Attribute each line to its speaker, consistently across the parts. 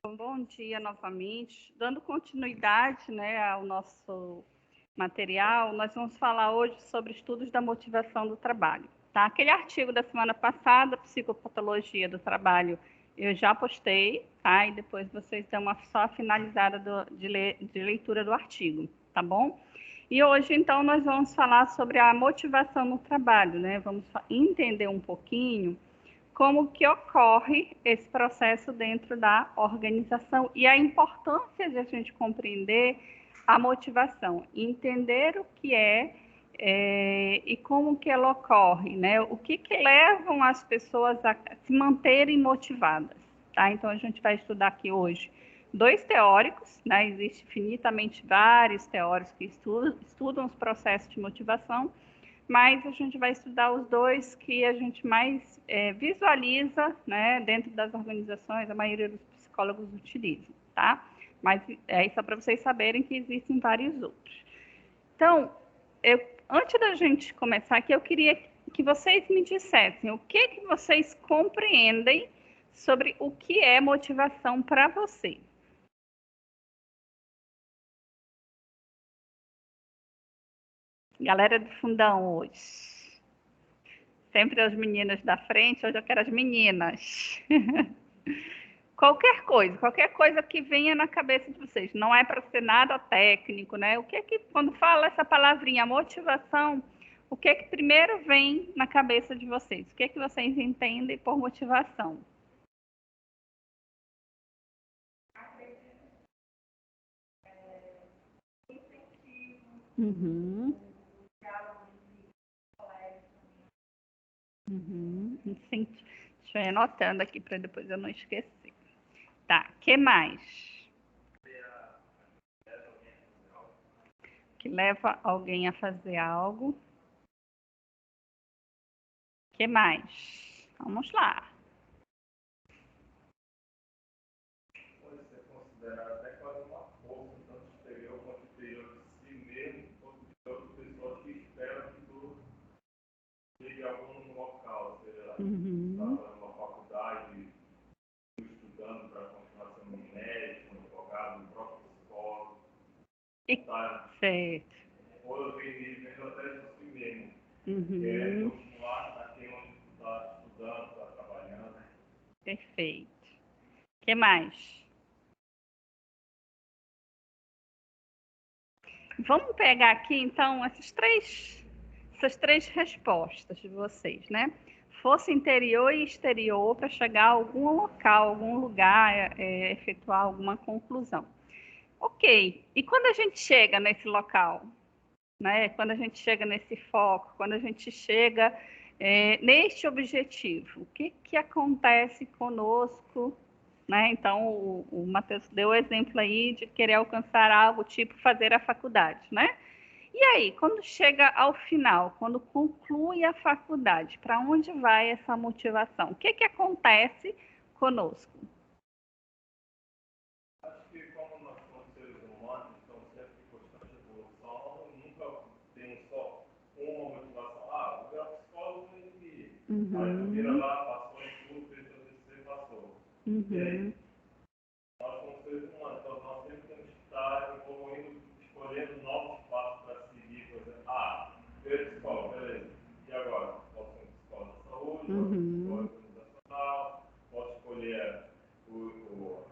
Speaker 1: Bom dia novamente. Dando continuidade, né, ao nosso material, nós vamos falar hoje sobre estudos da motivação do trabalho. Tá? Aquele artigo da semana passada, Psicopatologia do Trabalho, eu já postei, tá? E depois vocês dão uma só finalizada de leitura do artigo, tá bom? E hoje, então, nós vamos falar sobre a motivação no trabalho, né? Vamos entender um pouquinho como que ocorre esse processo dentro da organização e a importância de a gente compreender a motivação, entender o que e como que ela ocorre, né? O que levam as pessoas a se manterem motivadas, tá? Então, a gente vai estudar aqui hoje dois teóricos, né? Existem infinitamente vários teóricos que estudam os processos de motivação, mas a gente vai estudar os dois que a gente mais visualiza, né, dentro das organizações, a maioria dos psicólogos utilizam, tá? Mas é só para vocês saberem que existem vários outros. Então, antes da gente começar aqui, eu queria que vocês me dissessem o que vocês compreendem sobre o que é motivação para você. Galera do fundão hoje. Sempre as meninas da frente, hoje eu quero as meninas. Qualquer coisa que venha na cabeça de vocês. Não é para ser nada técnico, né? O que é que, quando fala essa palavrinha motivação, o que é que primeiro vem na cabeça de vocês? O que é que vocês entendem por motivação? Uhum. Uhum. Sim. Deixa eu ir anotando aqui para depois eu não esquecer. Tá, que mais? Que leva alguém a fazer algo. Que mais? Vamos lá.
Speaker 2: Pode ser considerado até quase uma força, tanto exterior quanto interior de si mesmo, quanto de outra pessoa que espera que tu chegue a algum local, seja lá, está fazendo uma faculdade, estudando para continuar sendo um médico, um advogado, um próprio psicólogo, tá?
Speaker 1: Certo.
Speaker 2: Ou eu venho vendo até de si mesmo,
Speaker 1: Uhum.
Speaker 2: continuar naquele onde tu está estudando, está trabalhando.
Speaker 1: Perfeito. O que mais? Vamos pegar aqui, então, essas três respostas de vocês, né? Fosse interior e exterior para chegar a algum local, algum lugar, efetuar alguma conclusão. Ok. E quando a gente chega nesse local, né? Quando a gente chega nesse foco, quando a gente chega neste objetivo, o que acontece conosco, né? Então, o Matheus deu o exemplo aí de querer alcançar algo, tipo fazer a faculdade, né? E aí, quando chega ao final, quando conclui a faculdade, para onde vai essa motivação? O que acontece conosco?
Speaker 2: Acho que como nós somos seres humanos, estamos sempre em constante evolução, nunca temos só uma motivação. Ah, o meu psicólogo ele aí tu vira lá, passou em tudo, fez tudo isso que você passou. E aí, nós somos seres humanos, então nós sempre temos que estar evoluindo, escolhendo novos passos para seguir, por exemplo, veio psicólogo, beleza. E agora? Posso ser um psicólogo da saúde, posso ser um psicólogo organizacional, posso escolher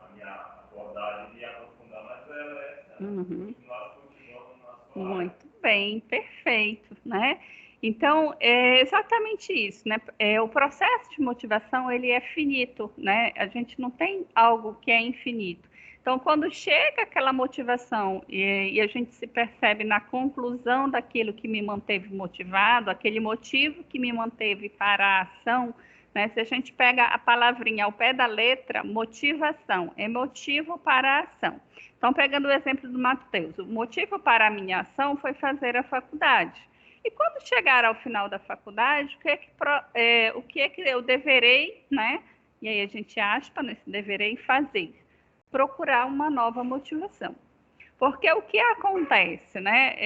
Speaker 2: a minha abordagem e aprofundar mais ela, nós continuamos na sua área.
Speaker 1: Muito bem, perfeito, né? Então, é exatamente isso, né? O processo de motivação, ele é finito, né? A gente não tem algo que é infinito. Então, quando chega aquela motivação e a gente se percebe na conclusão daquilo que me manteve motivado, aquele motivo que me manteve para a ação, né? Se a gente pega a palavrinha ao pé da letra, motivação, é motivo para a ação. Então, pegando o exemplo do Matheus, o motivo para a minha ação foi fazer a faculdade. E quando chegar ao final da faculdade, o que é que eu deverei, né? E aí a gente aspa nesse deverei fazer, procurar uma nova motivação. Porque o que acontece, né?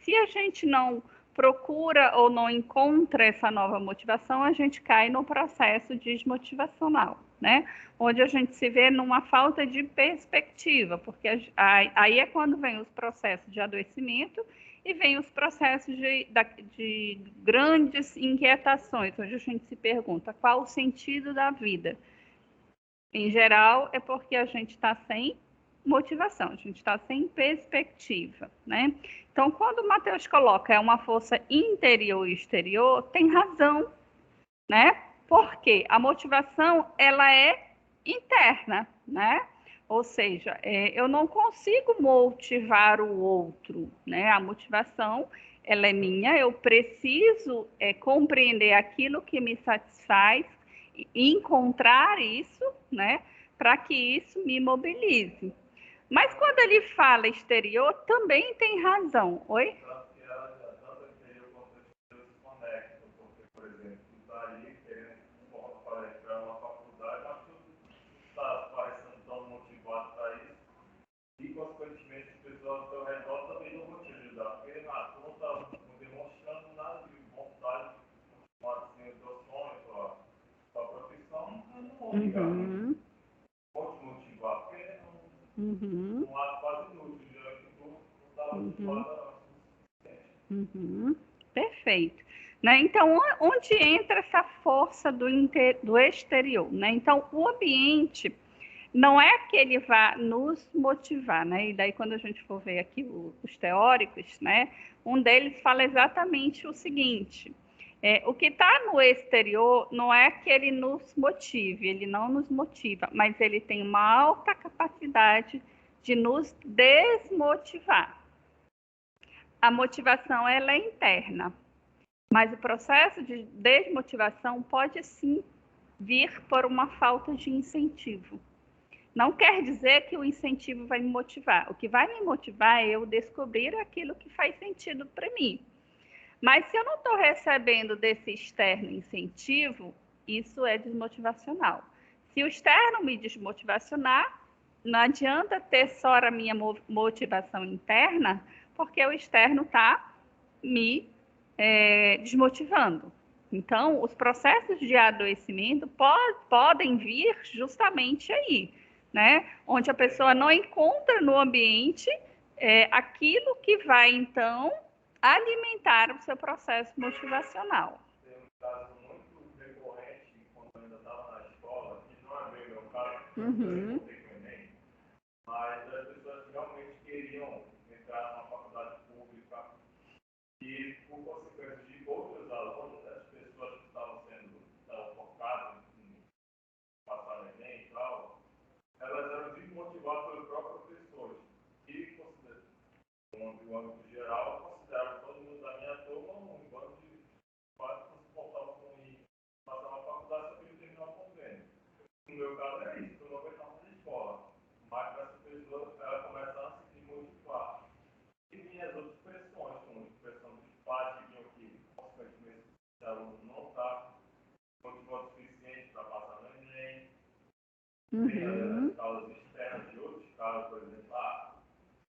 Speaker 1: Se a gente não procura ou não encontra essa nova motivação, a gente cai no processo desmotivacional, né? Onde a gente se vê numa falta de perspectiva, porque aí é quando vem os processos de adoecimento e vem os processos de grandes inquietações, onde a gente se pergunta qual o sentido da vida. Em geral, é porque a gente está sem motivação, a gente está sem perspectiva, né? Então, quando o Matheus coloca uma força interior e exterior, tem razão, né? Porque a motivação, ela é interna, né? Ou seja, eu não consigo motivar o outro, né? A motivação, ela é minha, eu preciso compreender aquilo que me satisfaz, encontrar isso, né? Para que isso me mobilize. Mas quando ele fala exterior, também tem razão. Oi?
Speaker 2: E, consequentemente, as pessoas ao seu redor também não vão te ajudar, porque tu não está demonstrando nada de vontade, assim, o teu sonho, tua profissão, não vão ligar, não vão te motivar, porque não há quase inútil, já que tu não está motivado.
Speaker 1: Perfeito. Né? Então, onde entra essa força do exterior? Né? Então, o ambiente não é que ele vá nos motivar, né? E daí, quando a gente for ver aqui os teóricos, né? Um deles fala exatamente o seguinte: o que está no exterior não é que ele nos motive, ele não nos motiva, mas ele tem uma alta capacidade de nos desmotivar. A motivação, ela é interna, mas o processo de desmotivação pode sim vir por uma falta de incentivo. Não quer dizer que o incentivo vai me motivar. O que vai me motivar é eu descobrir aquilo que faz sentido para mim. Mas se eu não estou recebendo desse externo incentivo, isso é desmotivacional. Se o externo me desmotivacionar, não adianta ter só a minha motivação interna, porque o externo está me desmotivando. Então, os processos de adoecimento podem vir justamente aí, né? Onde a pessoa não encontra no ambiente aquilo que vai, então, alimentar o seu processo motivacional.
Speaker 2: Tem um caso muito recorrente, quando eu ainda estava na escola, que não é bem meu caso, eu não voltei com o Enem, mas as pessoas realmente queriam entrar numa faculdade pública e, por consequência de outros alunos, as pessoas que estavam focadas em passar no Enem e tal, elas eram desmotivadas pelos próprios professores, que, no âmbito geral, consideravam todo mundo da minha turma um bando de quase que não se portavam com ir passar uma faculdade só que terminar o convênio. No meu caso é isso, eu não estava na escola, mas essa pessoa ela começa a se motivar. E minhas outras pressões, como pressão dos pais que tinham que, consequentemente, o aluno não está motivado o suficiente para passar no Enem. Tem as causas externas de outros casos, por exemplo,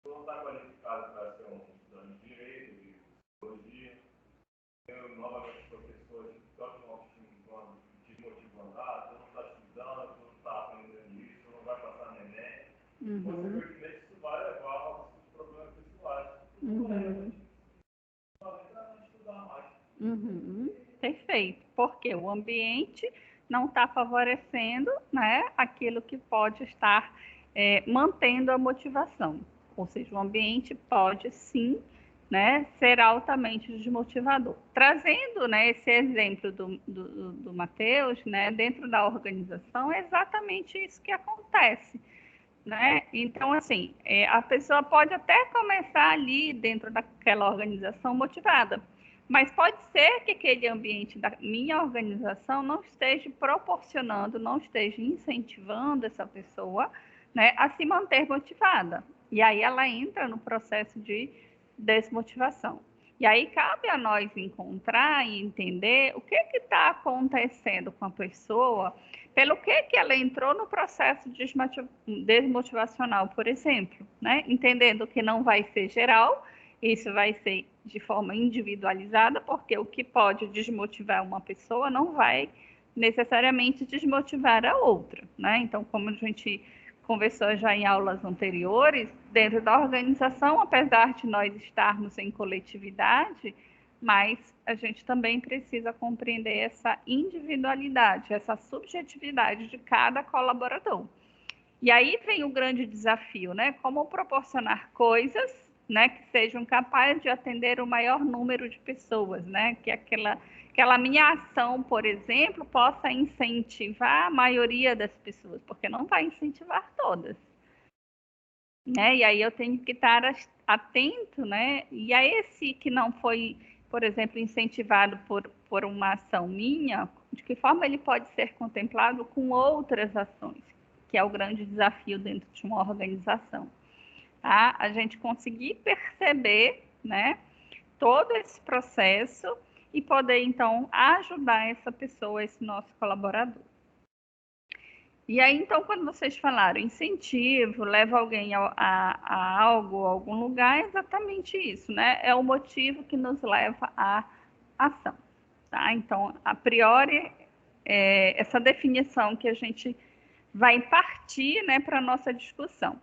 Speaker 2: tu não está qualificado para ser um estudante de direito, de psicologia. Tem novamente professores que estão desmotivando, tu não está estudando, tu não está aprendendo isso, tu não vai passar no Enem. Consequentemente, isso vai levar a alguns problemas pessoais.
Speaker 1: Perfeito, porque o ambiente não está favorecendo, né, aquilo que pode estar mantendo a motivação. Ou seja, o ambiente pode sim, né, ser altamente desmotivador. Trazendo, né, esse exemplo do Matheus, né, dentro da organização, é exatamente isso que acontece. Né? Então, assim, a pessoa pode até começar ali dentro daquela organização motivada, mas pode ser que aquele ambiente da minha organização não esteja proporcionando, não esteja incentivando essa pessoa, né, a se manter motivada. E aí ela entra no processo de desmotivação. E aí cabe a nós encontrar e entender o que está acontecendo com a pessoa, pelo que ela entrou no processo desmotivacional, por exemplo, né? Entendendo que não vai ser geral, isso vai ser de forma individualizada, porque o que pode desmotivar uma pessoa não vai necessariamente desmotivar a outra, né? Então, como a gente conversou já em aulas anteriores, dentro da organização, apesar de nós estarmos em coletividade, mas a gente também precisa compreender essa individualidade, essa subjetividade de cada colaborador. E aí vem o grande desafio, né? Como proporcionar coisas, né, que sejam capazes de atender o maior número de pessoas, né? Que aquela minha ação, por exemplo, possa incentivar a maioria das pessoas, porque não vai incentivar todas, né? E aí eu tenho que estar atento, né? E a esse que não foi, por exemplo, incentivado por uma ação minha, de que forma ele pode ser contemplado com outras ações, que é o grande desafio dentro de uma organização, tá? A gente conseguir perceber, né, todo esse processo e poder, então, ajudar essa pessoa, esse nosso colaborador. E aí, então, quando vocês falaram incentivo, leva alguém a algo, a algum lugar, é exatamente isso, né? É o motivo que nos leva à ação, tá? Então, a priori, essa definição que a gente vai partir, né, para a nossa discussão.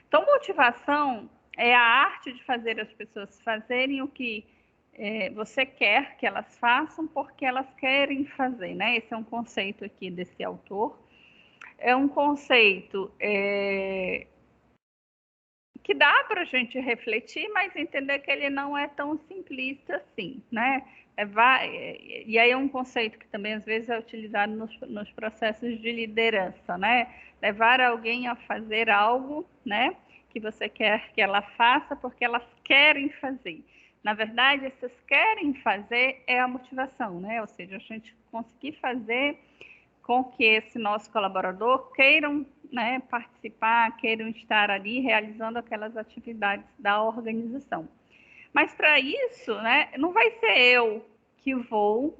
Speaker 1: Então, motivação é a arte de fazer as pessoas fazerem o que você quer que elas façam porque elas querem fazer, né? Esse é um conceito aqui desse autor. É um conceito que dá para a gente refletir, mas entender que ele não é tão simplista assim, né? E aí é um conceito que também às vezes é utilizado nos processos de liderança, né? Levar alguém a fazer algo, né, que você quer que ela faça porque elas querem fazer. Na verdade, essas querem fazer é a motivação, né? Ou seja, a gente conseguir fazer com que esse nosso colaborador queiram, né, participar, queiram estar ali realizando aquelas atividades da organização. Mas para isso, né, não vai ser eu que vou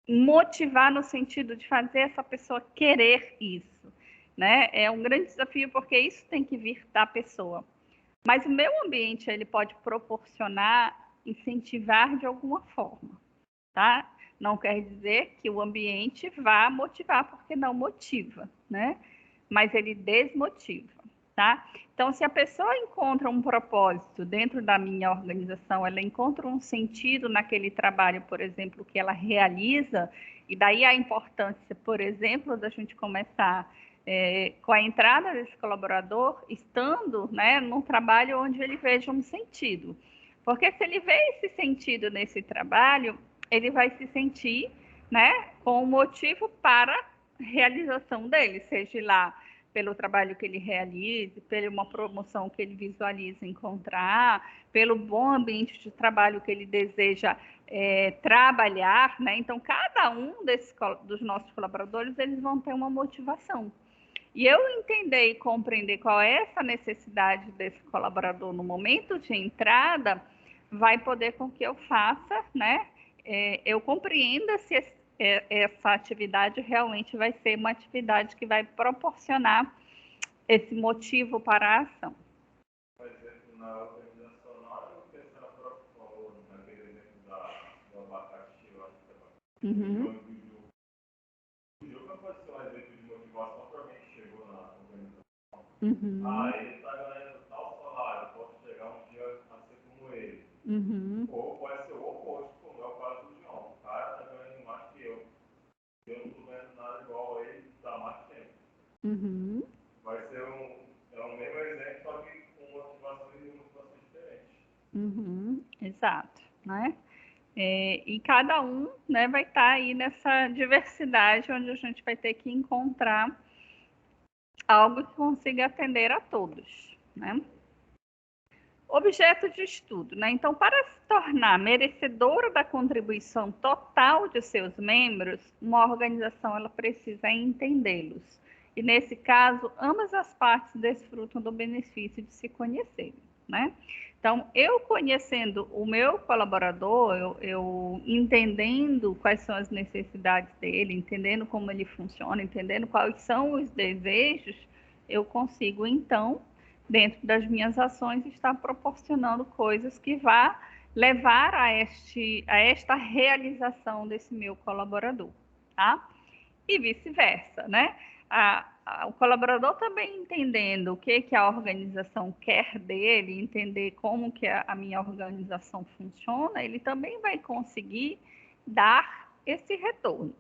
Speaker 1: motivar no sentido de fazer essa pessoa querer isso, né? É um grande desafio porque isso tem que vir da pessoa. Mas o meu ambiente ele pode proporcionar, incentivar de alguma forma, tá? Não quer dizer que o ambiente vá motivar, porque não motiva, né? Mas ele desmotiva, tá? Então, se a pessoa encontra um propósito dentro da minha organização, ela encontra um sentido naquele trabalho, por exemplo, que ela realiza, e daí a importância, por exemplo, da gente começar com a entrada desse colaborador, estando, né, num trabalho onde ele veja um sentido. Porque se ele vê esse sentido nesse trabalho, ele vai se sentir, né, com um motivo para a realização dele, seja lá pelo trabalho que ele realize, pela uma promoção que ele visualiza encontrar, pelo bom ambiente de trabalho que ele deseja trabalhar, né? Então, cada um dos nossos colaboradores, eles vão ter uma motivação. E eu entender e compreender qual é essa necessidade desse colaborador no momento de entrada, vai poder com que eu faça, né? Eu compreenda se essa atividade realmente vai ser uma atividade que vai proporcionar esse motivo para a ação.
Speaker 2: Por exemplo, na organizacional, eu penso na própria, naquele exemplo do abacaxi, eu acho que é abacaxi. O Juca pode ser um exemplo de motivação para alguém que chegou na organização. Ele está ganhando tal salário, posso chegar um dia a ser como ele. Ou pode ser o oposto, como é o caso do João. O cara está ganhando mais que eu. Eu não estou ganhando nada igual a ele há mais tempo. Vai ser o mesmo exemplo, só que com motivações e motivações diferentes.
Speaker 1: Exato, né? E cada um, né, vai estar aí nessa diversidade onde a gente vai ter que encontrar algo que consiga atender a todos, né? Objeto de estudo, né? Então, para se tornar merecedora da contribuição total de seus membros, uma organização ela precisa entendê-los. E nesse caso, ambas as partes desfrutam do benefício de se conhecerem, né? Então, eu conhecendo o meu colaborador, eu entendendo quais são as necessidades dele, entendendo como ele funciona, entendendo quais são os desejos, eu consigo, então, dentro das minhas ações, estar proporcionando coisas que vá levar a esta realização desse meu colaborador, tá? E vice-versa, né? O colaborador também entendendo o que a organização quer dele, entender como que a minha organização funciona, ele também vai conseguir dar esse retorno.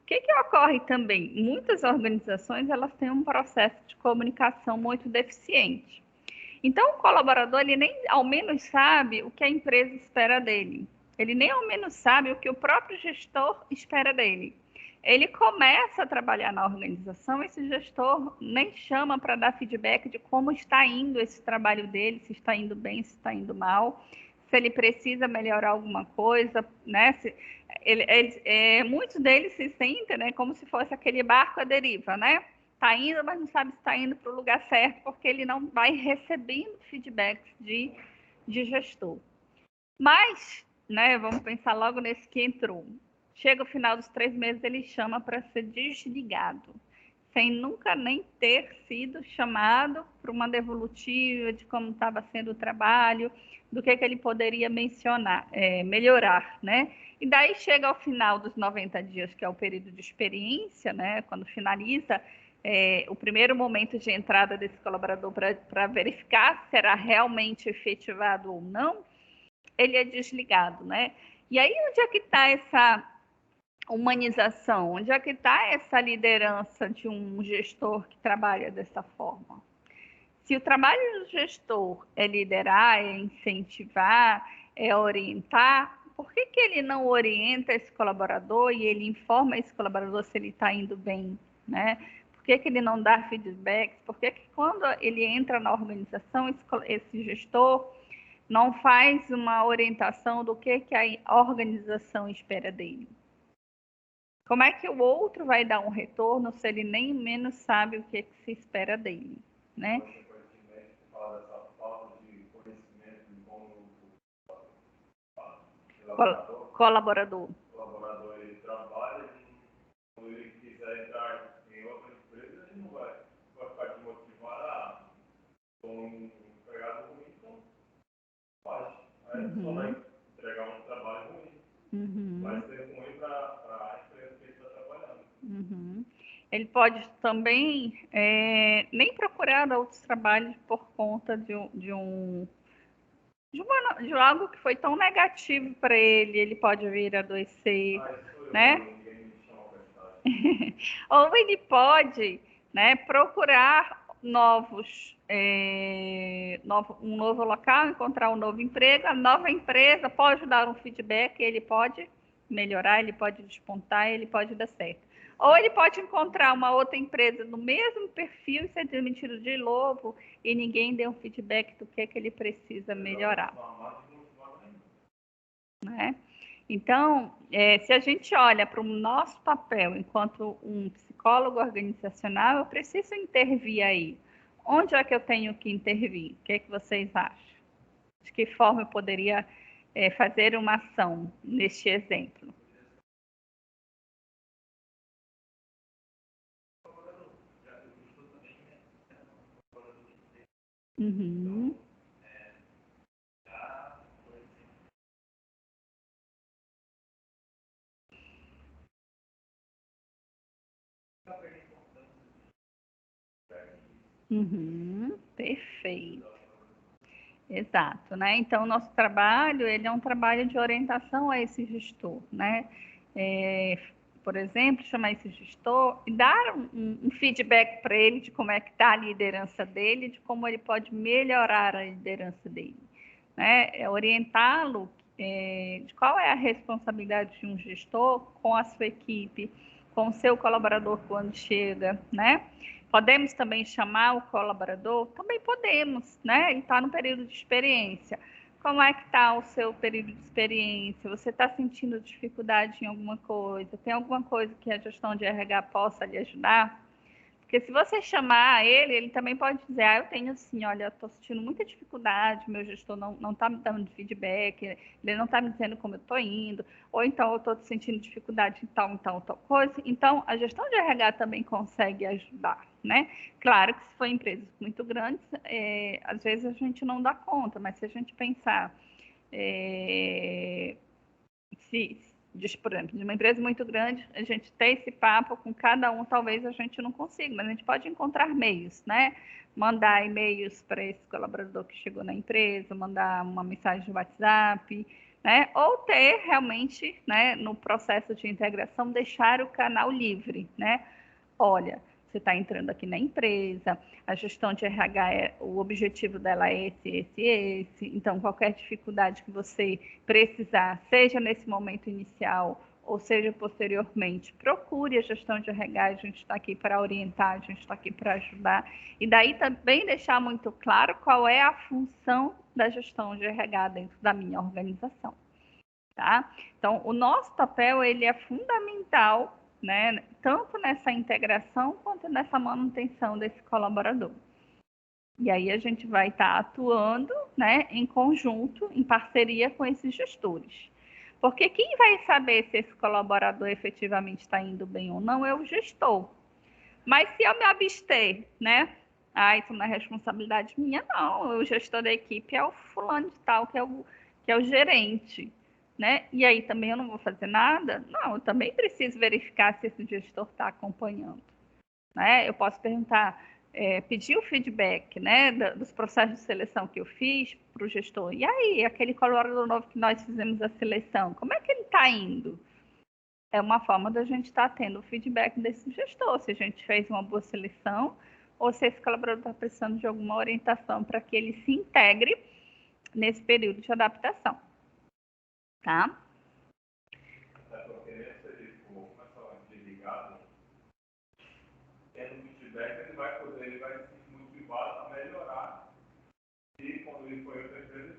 Speaker 1: O que ocorre também? Muitas organizações elas têm um processo de comunicação muito deficiente. Então, o colaborador ele nem ao menos sabe o que a empresa espera dele. Ele nem ao menos sabe o que o próprio gestor espera dele. Ele começa a trabalhar na organização, esse gestor nem chama para dar feedback de como está indo esse trabalho dele, se está indo bem, se está indo mal, se ele precisa melhorar alguma coisa, né? Muitos deles se sentem, né, como se fosse aquele barco à deriva, né? Está indo, mas não sabe se está indo para o lugar certo, porque ele não vai recebendo feedbacks de gestor. Mas, né, vamos pensar logo nesse que entrou. Chega o final dos 3 meses, ele chama para ser desligado, sem nunca nem ter sido chamado para uma devolutiva de como estava sendo o trabalho, do que ele poderia melhorar, né? E daí chega ao final dos 90 dias, que é o período de experiência, né? Quando finaliza o primeiro momento de entrada desse colaborador para verificar se será realmente efetivado ou não, ele é desligado, né? E aí, onde é que está essa humanização? Onde é que está essa liderança de um gestor que trabalha dessa forma? Se o trabalho do gestor é liderar, é incentivar, é orientar, por que ele não orienta esse colaborador e ele informa esse colaborador se ele está indo bem, né? Por que ele não dá feedbacks? Por que quando ele entra na organização, esse gestor não faz uma orientação do que a organização espera dele? Como é que o outro vai dar um retorno se ele nem menos sabe o que se espera dele, né? Colaborador.
Speaker 2: O colaborador ele trabalha, quando ele quiser entrar em outra empresa, ele não vai ficar desmotivado. Ah, estou empregado ruim, então faz. Aí só vai entregar um trabalho ruim. Vai ser ruim para a empresa que ele está trabalhando.
Speaker 1: Ele pode também nem procurar outros trabalhos por conta de algo que foi tão negativo para ele. Ele pode vir a adoecer, né? Ou ele pode, né, procurar um novo local, encontrar um novo emprego. A nova empresa pode dar um feedback, ele pode melhorar, ele pode despontar, ele pode dar certo. Ou ele pode encontrar uma outra empresa no mesmo perfil e ser demitido de novo e ninguém deu um feedback do que ele precisa melhorar. Né? Então, se a gente olha para o nosso papel enquanto um psicólogo organizacional, eu preciso intervir aí. Onde é que eu tenho que intervir? O que vocês acham? De que forma eu poderia fazer uma ação neste exemplo? Uhum. Perfeito. Exato, né? Então, o nosso trabalho, ele é um trabalho de orientação a esse gestor, né? Por exemplo, chamar esse gestor e dar um feedback para ele de como é que está a liderança dele, de como ele pode melhorar a liderança dele, né? Orientá-lo de qual é a responsabilidade de um gestor com a sua equipe, com o seu colaborador quando chega, né? Podemos também chamar o colaborador? Também podemos, né? Ele está no período de experiência. Como é que está o seu período de experiência? Você está sentindo dificuldade em alguma coisa? Tem alguma coisa que a gestão de RH possa lhe ajudar? Porque se você chamar ele, ele também pode dizer, eu tenho assim, olha, estou sentindo muita dificuldade, meu gestor não está me dando feedback, ele não está me dizendo como eu estou indo, ou então eu estou sentindo dificuldade em tal coisa. Então, a gestão de RH também consegue ajudar, né? Claro que se for empresas muito grandes, às vezes a gente não dá conta, mas se a gente pensar Por exemplo, de uma empresa muito grande, a gente ter esse papo com cada um, talvez a gente não consiga, mas a gente pode encontrar meios, né? Mandar e-mails para esse colaborador que chegou na empresa, mandar uma mensagem de WhatsApp, né? Ou ter realmente, né, no processo de integração, deixar o canal livre, né? Olha, você está entrando aqui na empresa, a gestão de RH, o objetivo dela é esse. Então, qualquer dificuldade que você precisar, seja nesse momento inicial ou seja posteriormente, procure a gestão de RH, a gente está aqui para orientar, a gente está aqui para ajudar. E daí também deixar muito claro qual é a função da gestão de RH dentro da minha organização. Tá? Então, o nosso papel ele é fundamental, né, tanto nessa integração quanto nessa manutenção desse colaborador. E aí a gente vai estar atuando, né, em conjunto, em parceria com esses gestores. Porque quem vai saber se esse colaborador efetivamente está indo bem ou não é o gestor. Mas se eu me abster, né, isso não é responsabilidade minha, não. O gestor da equipe é o fulano de tal, que é o gerente. Né? E aí também eu não vou fazer nada? Não, eu também preciso verificar se esse gestor está acompanhando. Né? Eu posso perguntar, pedir o feedback, né, dos processos de seleção que eu fiz para o gestor. E aí, aquele colaborador novo que nós fizemos a seleção, como é que ele está indo? É uma forma da gente estar tendo o feedback desse gestor, se a gente fez uma boa seleção ou se esse colaborador está precisando de alguma orientação para que ele se integre nesse período de adaptação. Tá?
Speaker 2: Tendo feedback, ele vai se motivar a melhorar. E quando ele for em outra empresa, ele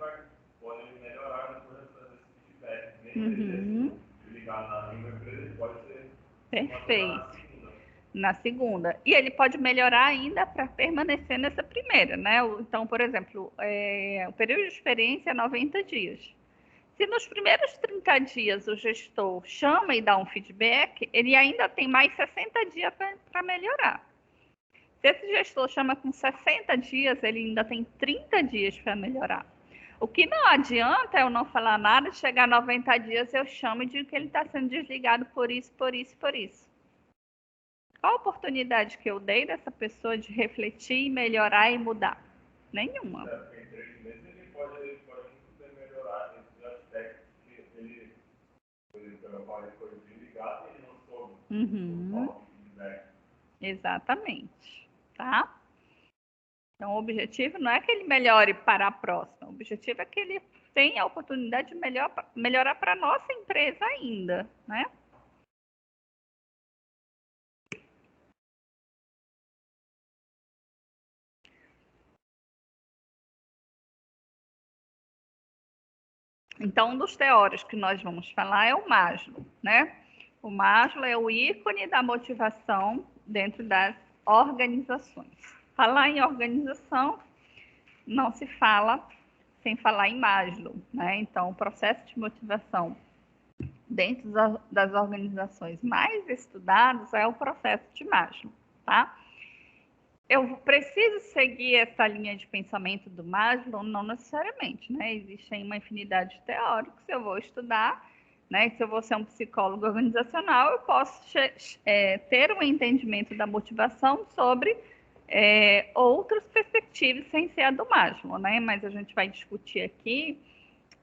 Speaker 2: pode melhorar depois de fazer esse feedback. Nem ligar na língua empresa, ele pode ser.
Speaker 1: Perfeito. Na segunda. E ele pode melhorar ainda para permanecer nessa primeira, né? Então, por exemplo, o período de experiência é 90 dias. Se nos primeiros 30 dias o gestor chama e dá um feedback, ele ainda tem mais 60 dias para melhorar. Se esse gestor chama com 60 dias, ele ainda tem 30 dias para melhorar. O que não adianta eu não falar nada, chegar a 90 dias eu chamo e digo que ele está sendo desligado por isso. Qual a oportunidade que eu dei dessa pessoa de refletir, melhorar e mudar? Nenhuma.
Speaker 2: Em 3 meses ele pode melhorar esses aspectos que ele foi desligado e ele não soube.
Speaker 1: Exatamente. Tá? Então, o objetivo não é que ele melhore para a próxima. O objetivo é que ele tenha a oportunidade de melhorar para a nossa empresa ainda, né? Então, um dos teóricos que nós vamos falar é o Maslow, né? O Maslow é o ícone da motivação dentro das organizações. Falar em organização não se fala sem falar em Maslow, né? Então, o processo de motivação dentro das organizações mais estudadas é o processo de Maslow, tá? Eu preciso seguir essa linha de pensamento do Maslow? Não necessariamente, né? Existe aí uma infinidade de teóricos, eu vou estudar, né? Se eu vou ser um psicólogo organizacional, eu posso ter um entendimento da motivação sobre outras perspectivas sem ser a do Maslow, né? Mas a gente vai discutir aqui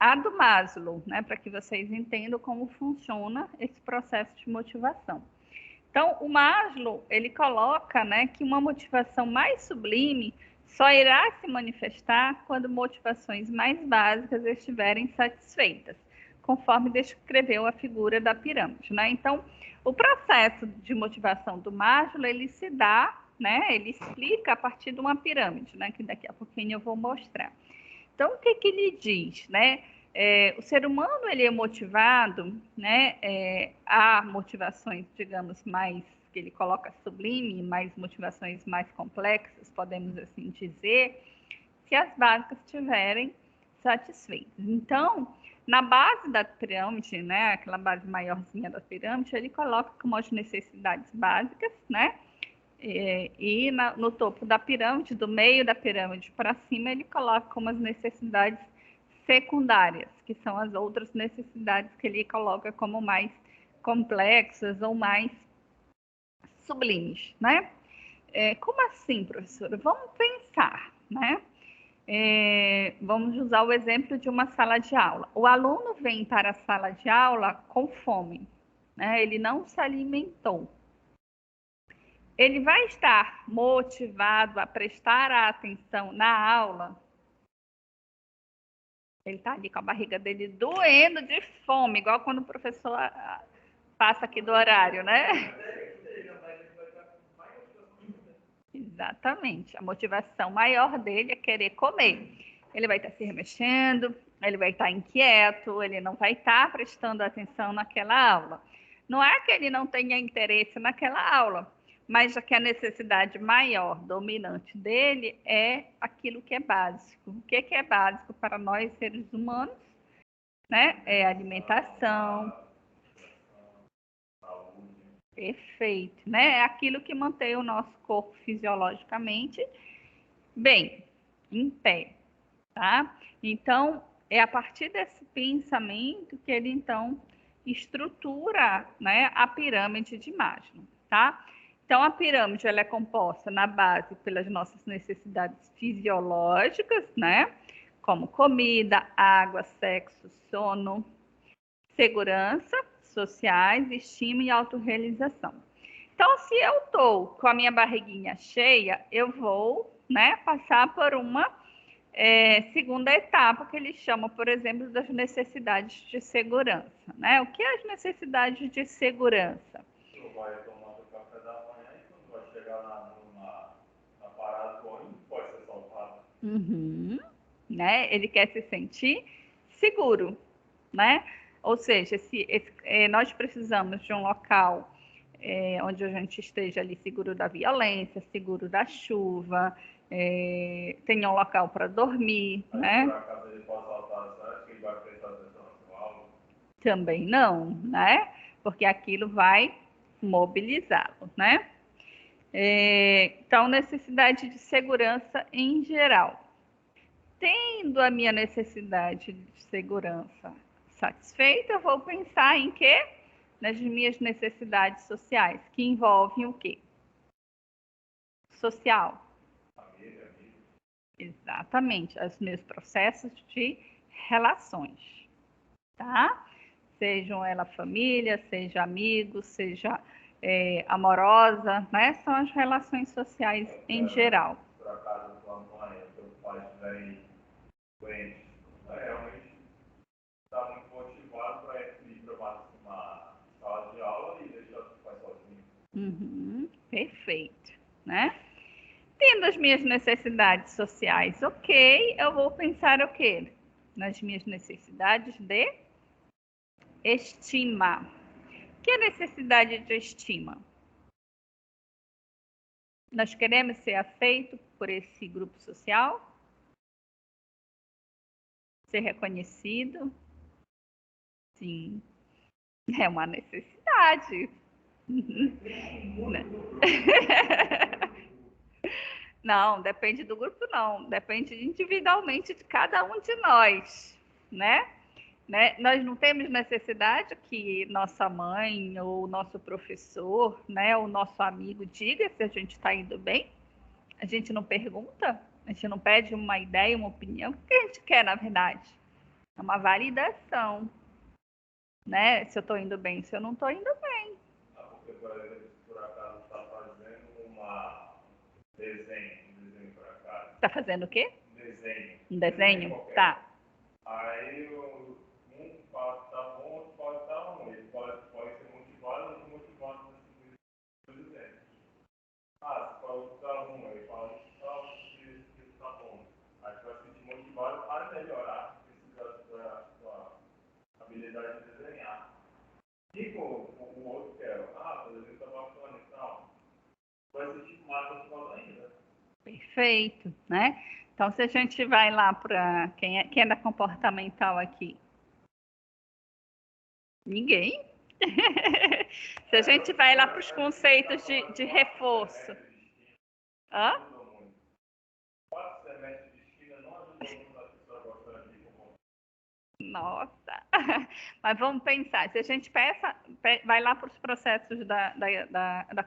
Speaker 1: a do Maslow, né? Para que vocês entendam como funciona esse processo de motivação. Então, o Maslow, ele coloca, né, que uma motivação mais sublime só irá se manifestar quando motivações mais básicas estiverem satisfeitas, conforme descreveu a figura da pirâmide, né? Então, o processo de motivação do Maslow, ele se dá, né, ele explica a partir de uma pirâmide, né, que daqui a pouquinho eu vou mostrar. Então, o que ele diz, né? O ser humano ele é motivado, né? Há motivações, digamos, mais que ele coloca sublime, mais motivações mais complexas, podemos assim dizer, se as básicas estiverem satisfeitas. Então, na base da pirâmide, né? Aquela base maiorzinha da pirâmide, ele coloca como as necessidades básicas, né? E no topo da pirâmide, do meio da pirâmide para cima, ele coloca como as necessidades secundárias, que são as outras necessidades que ele coloca como mais complexas ou mais sublimes, né? Como assim, professora? Vamos pensar, né? Vamos usar o exemplo de uma sala de aula. O aluno vem para a sala de aula com fome, né? Ele não se alimentou. Ele vai estar motivado a prestar atenção na aula? Ele está ali com a barriga dele doendo de fome, igual quando o professor passa aqui do horário, né? Exatamente. A motivação maior dele é querer comer. Ele vai estar se remexendo, ele vai estar inquieto, ele não vai estar prestando atenção naquela aula. Não é que ele não tenha interesse naquela aula, mas já que a necessidade maior, dominante dele é aquilo que é básico. O que é básico para nós, seres humanos? Né? É alimentação. Perfeito, né? É aquilo que mantém o nosso corpo fisiologicamente bem, em pé, tá? Então, é a partir desse pensamento que ele, então, estrutura, né, a pirâmide de Maslow, tá? Então, a pirâmide, ela é composta na base pelas nossas necessidades fisiológicas, né? Como comida, água, sexo, sono, segurança, sociais, estima e autorrealização. Então, se eu estou com a minha barriguinha cheia, eu vou, né, passar por uma segunda etapa, que eles chamam, por exemplo, das necessidades de segurança. Né? O que é as necessidades de segurança?
Speaker 2: Tu vai tomar o café da manhã e quando vai chegar na parada do ônibus, pode ser assaltado.
Speaker 1: Né? Ele quer se sentir seguro, né? Ou seja, nós precisamos de um local onde a gente esteja ali seguro da violência, seguro da chuva, tenha um local para dormir,
Speaker 2: aí,
Speaker 1: né?
Speaker 2: Por acaso ele pode assaltar, você acha que ele vai prestar atenção na sua aula?
Speaker 1: Também não, né? Porque aquilo vai mobilizá-lo, né? Então, necessidade de segurança em geral. Tendo a minha necessidade de segurança satisfeita, eu vou pensar em quê? Nas minhas necessidades sociais, que envolvem o quê? Social. Exatamente, os meus processos de relações, tá? Sejam ela família, seja amigo, seja amorosa, né? São as relações sociais em geral.
Speaker 2: Por acaso, sua mãe ou seu pai estiverem doentes, realmente está muito motivado para ir para uma sala de aula e deixar os pais sozinhos.
Speaker 1: Perfeito, né? Tendo as minhas necessidades sociais, ok, eu vou pensar o quê? Nas minhas necessidades de estima. O que é necessidade de estima? Nós queremos ser aceitos por esse grupo social? Ser reconhecido? Sim, é uma necessidade. Não, depende do grupo, não. Depende individualmente de cada um de nós, né? Nós não temos necessidade que nossa mãe ou nosso professor, né, ou nosso amigo diga se a gente está indo bem. A gente não pergunta, a gente não pede uma ideia, uma opinião. O que a gente quer, na verdade? É uma validação, né? Se eu estou indo bem, se eu não estou indo bem.
Speaker 2: Porque, por exemplo, se por acaso está fazendo um desenho por acaso.
Speaker 1: Está fazendo o quê?
Speaker 2: Desenho.
Speaker 1: Um desenho? Tá.
Speaker 2: Aí um pode estar bom, outro pode estar ruim. Ele pode ser motivado ou desmotivado nesse desenho. Se pode estar ruim, ele pode estar bom. Aí você vai se sentir motivado para melhorar a sua habilidade de desenhar. E com o outro que é, o desenho está bacana e tal, vai se sentir mais motivado ainda.
Speaker 1: Perfeito, né? Então, se a gente vai lá para quem é da comportamental aqui? Ninguém. Se a gente vai lá para os conceitos de reforço. Hã?
Speaker 2: 4 semestres de esquina não ajudou muito a pessoa a gostar de
Speaker 1: Nossa! Mas vamos pensar, se a gente vai lá para os processos da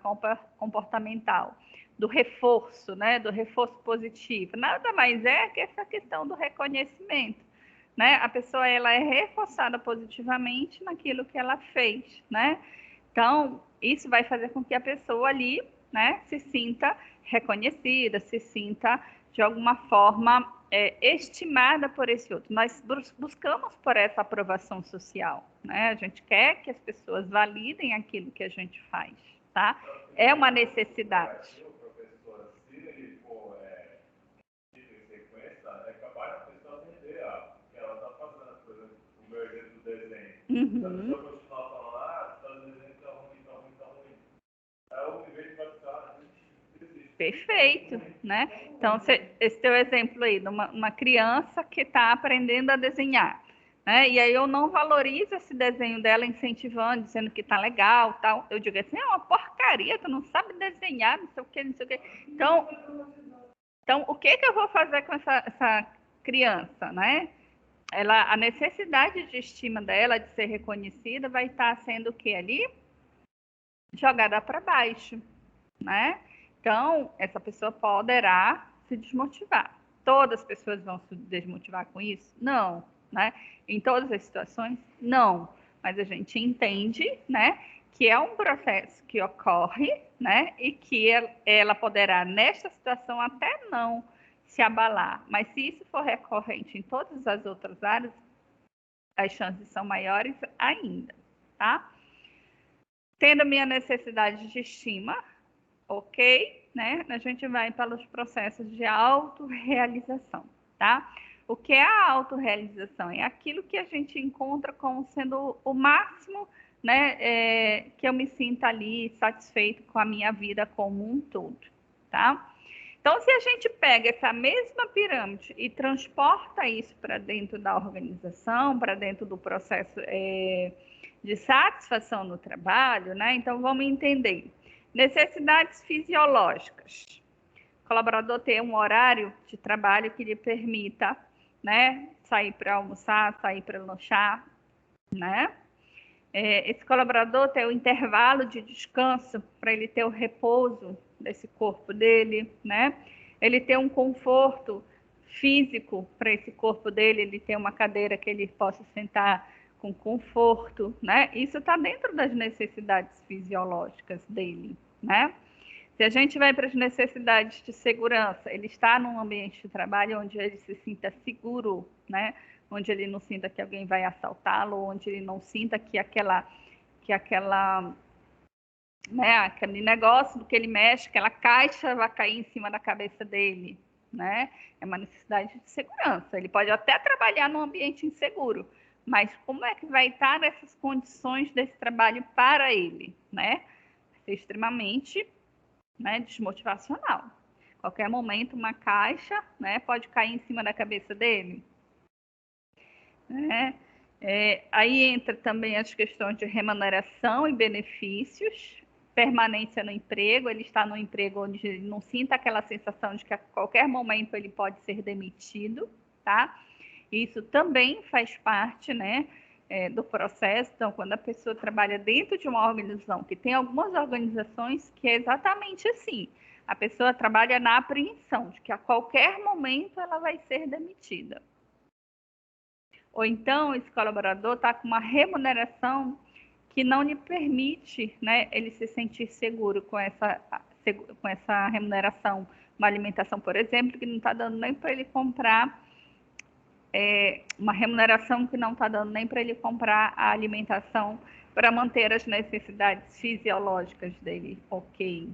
Speaker 1: comportamental, do reforço, né? Do reforço positivo, nada mais é que essa questão do reconhecimento, né? A pessoa ela é reforçada positivamente naquilo que ela fez, né? Então, isso vai fazer com que a pessoa ali, né, se sinta reconhecida, se sinta de alguma forma estimada por esse outro. Nós buscamos por essa aprovação social, né? A gente quer que as pessoas validem aquilo que a gente faz, tá? É uma necessidade. Uhum. Perfeito, né? Então, esse teu exemplo aí, de uma criança que está aprendendo a desenhar, né? E aí eu não valorizo esse desenho dela incentivando, dizendo que tá legal, tal. Eu digo assim, é uma porcaria, tu não sabe desenhar, não sei o que, não sei o que. Então o que eu vou fazer com essa criança, né? A necessidade de estima dela, de ser reconhecida, vai estar sendo o que ali? Jogada para baixo, né? Então, essa pessoa poderá se desmotivar. Todas as pessoas vão se desmotivar com isso? Não, né? Em todas as situações? Não. Mas a gente entende, né, que é um processo que ocorre, né, e que ela poderá, nesta situação, até não se abalar. Mas se isso for recorrente em todas as outras áreas, as chances são maiores ainda, tá? Tendo a minha necessidade de estima, ok, né? A gente vai para os processos de autorrealização, tá? O que é a autorrealização? É aquilo que a gente encontra como sendo o máximo, né? Que eu me sinta ali satisfeito com a minha vida como um todo, tá? Então, se a gente pega essa mesma pirâmide e transporta isso para dentro da organização, para dentro do processo de satisfação no trabalho, né? Então, vamos entender. Necessidades fisiológicas. O colaborador ter um horário de trabalho que lhe permita, né, sair para almoçar, sair para lanchar, né? Esse colaborador ter o intervalo de descanso para ele ter o repouso desse corpo dele, né? Ele ter um conforto físico para esse corpo dele, ele ter uma cadeira que ele possa sentar com conforto, né? Isso está dentro das necessidades fisiológicas dele, né? Se a gente vai para as necessidades de segurança, ele está num ambiente de trabalho onde ele se sinta seguro, né? Onde ele não sinta que alguém vai assaltá-lo, onde ele não sinta que né, aquele negócio do que ele mexe, aquela caixa vai cair em cima da cabeça dele, né? É uma necessidade de segurança. Ele pode até trabalhar num ambiente inseguro, mas como é que vai estar nessas condições desse trabalho para ele, né? Vai ser extremamente, né, desmotivacional. Qualquer momento uma caixa, né, pode cair em cima da cabeça dele, né? Aí entra também as questões de remuneração e benefícios, permanência no emprego, ele está no emprego onde ele não sinta aquela sensação de que a qualquer momento ele pode ser demitido, tá? Isso também faz parte, né, do processo. Então, quando a pessoa trabalha dentro de uma organização, que tem algumas organizações que é exatamente assim, a pessoa trabalha na apreensão de que a qualquer momento ela vai ser demitida. Ou então, esse colaborador está com uma remuneração que não lhe permite, né, ele se sentir seguro com essa remuneração. Uma alimentação, por exemplo, que não está dando nem para ele comprar, uma remuneração que não está dando nem para ele comprar a alimentação para manter as necessidades fisiológicas dele, ok.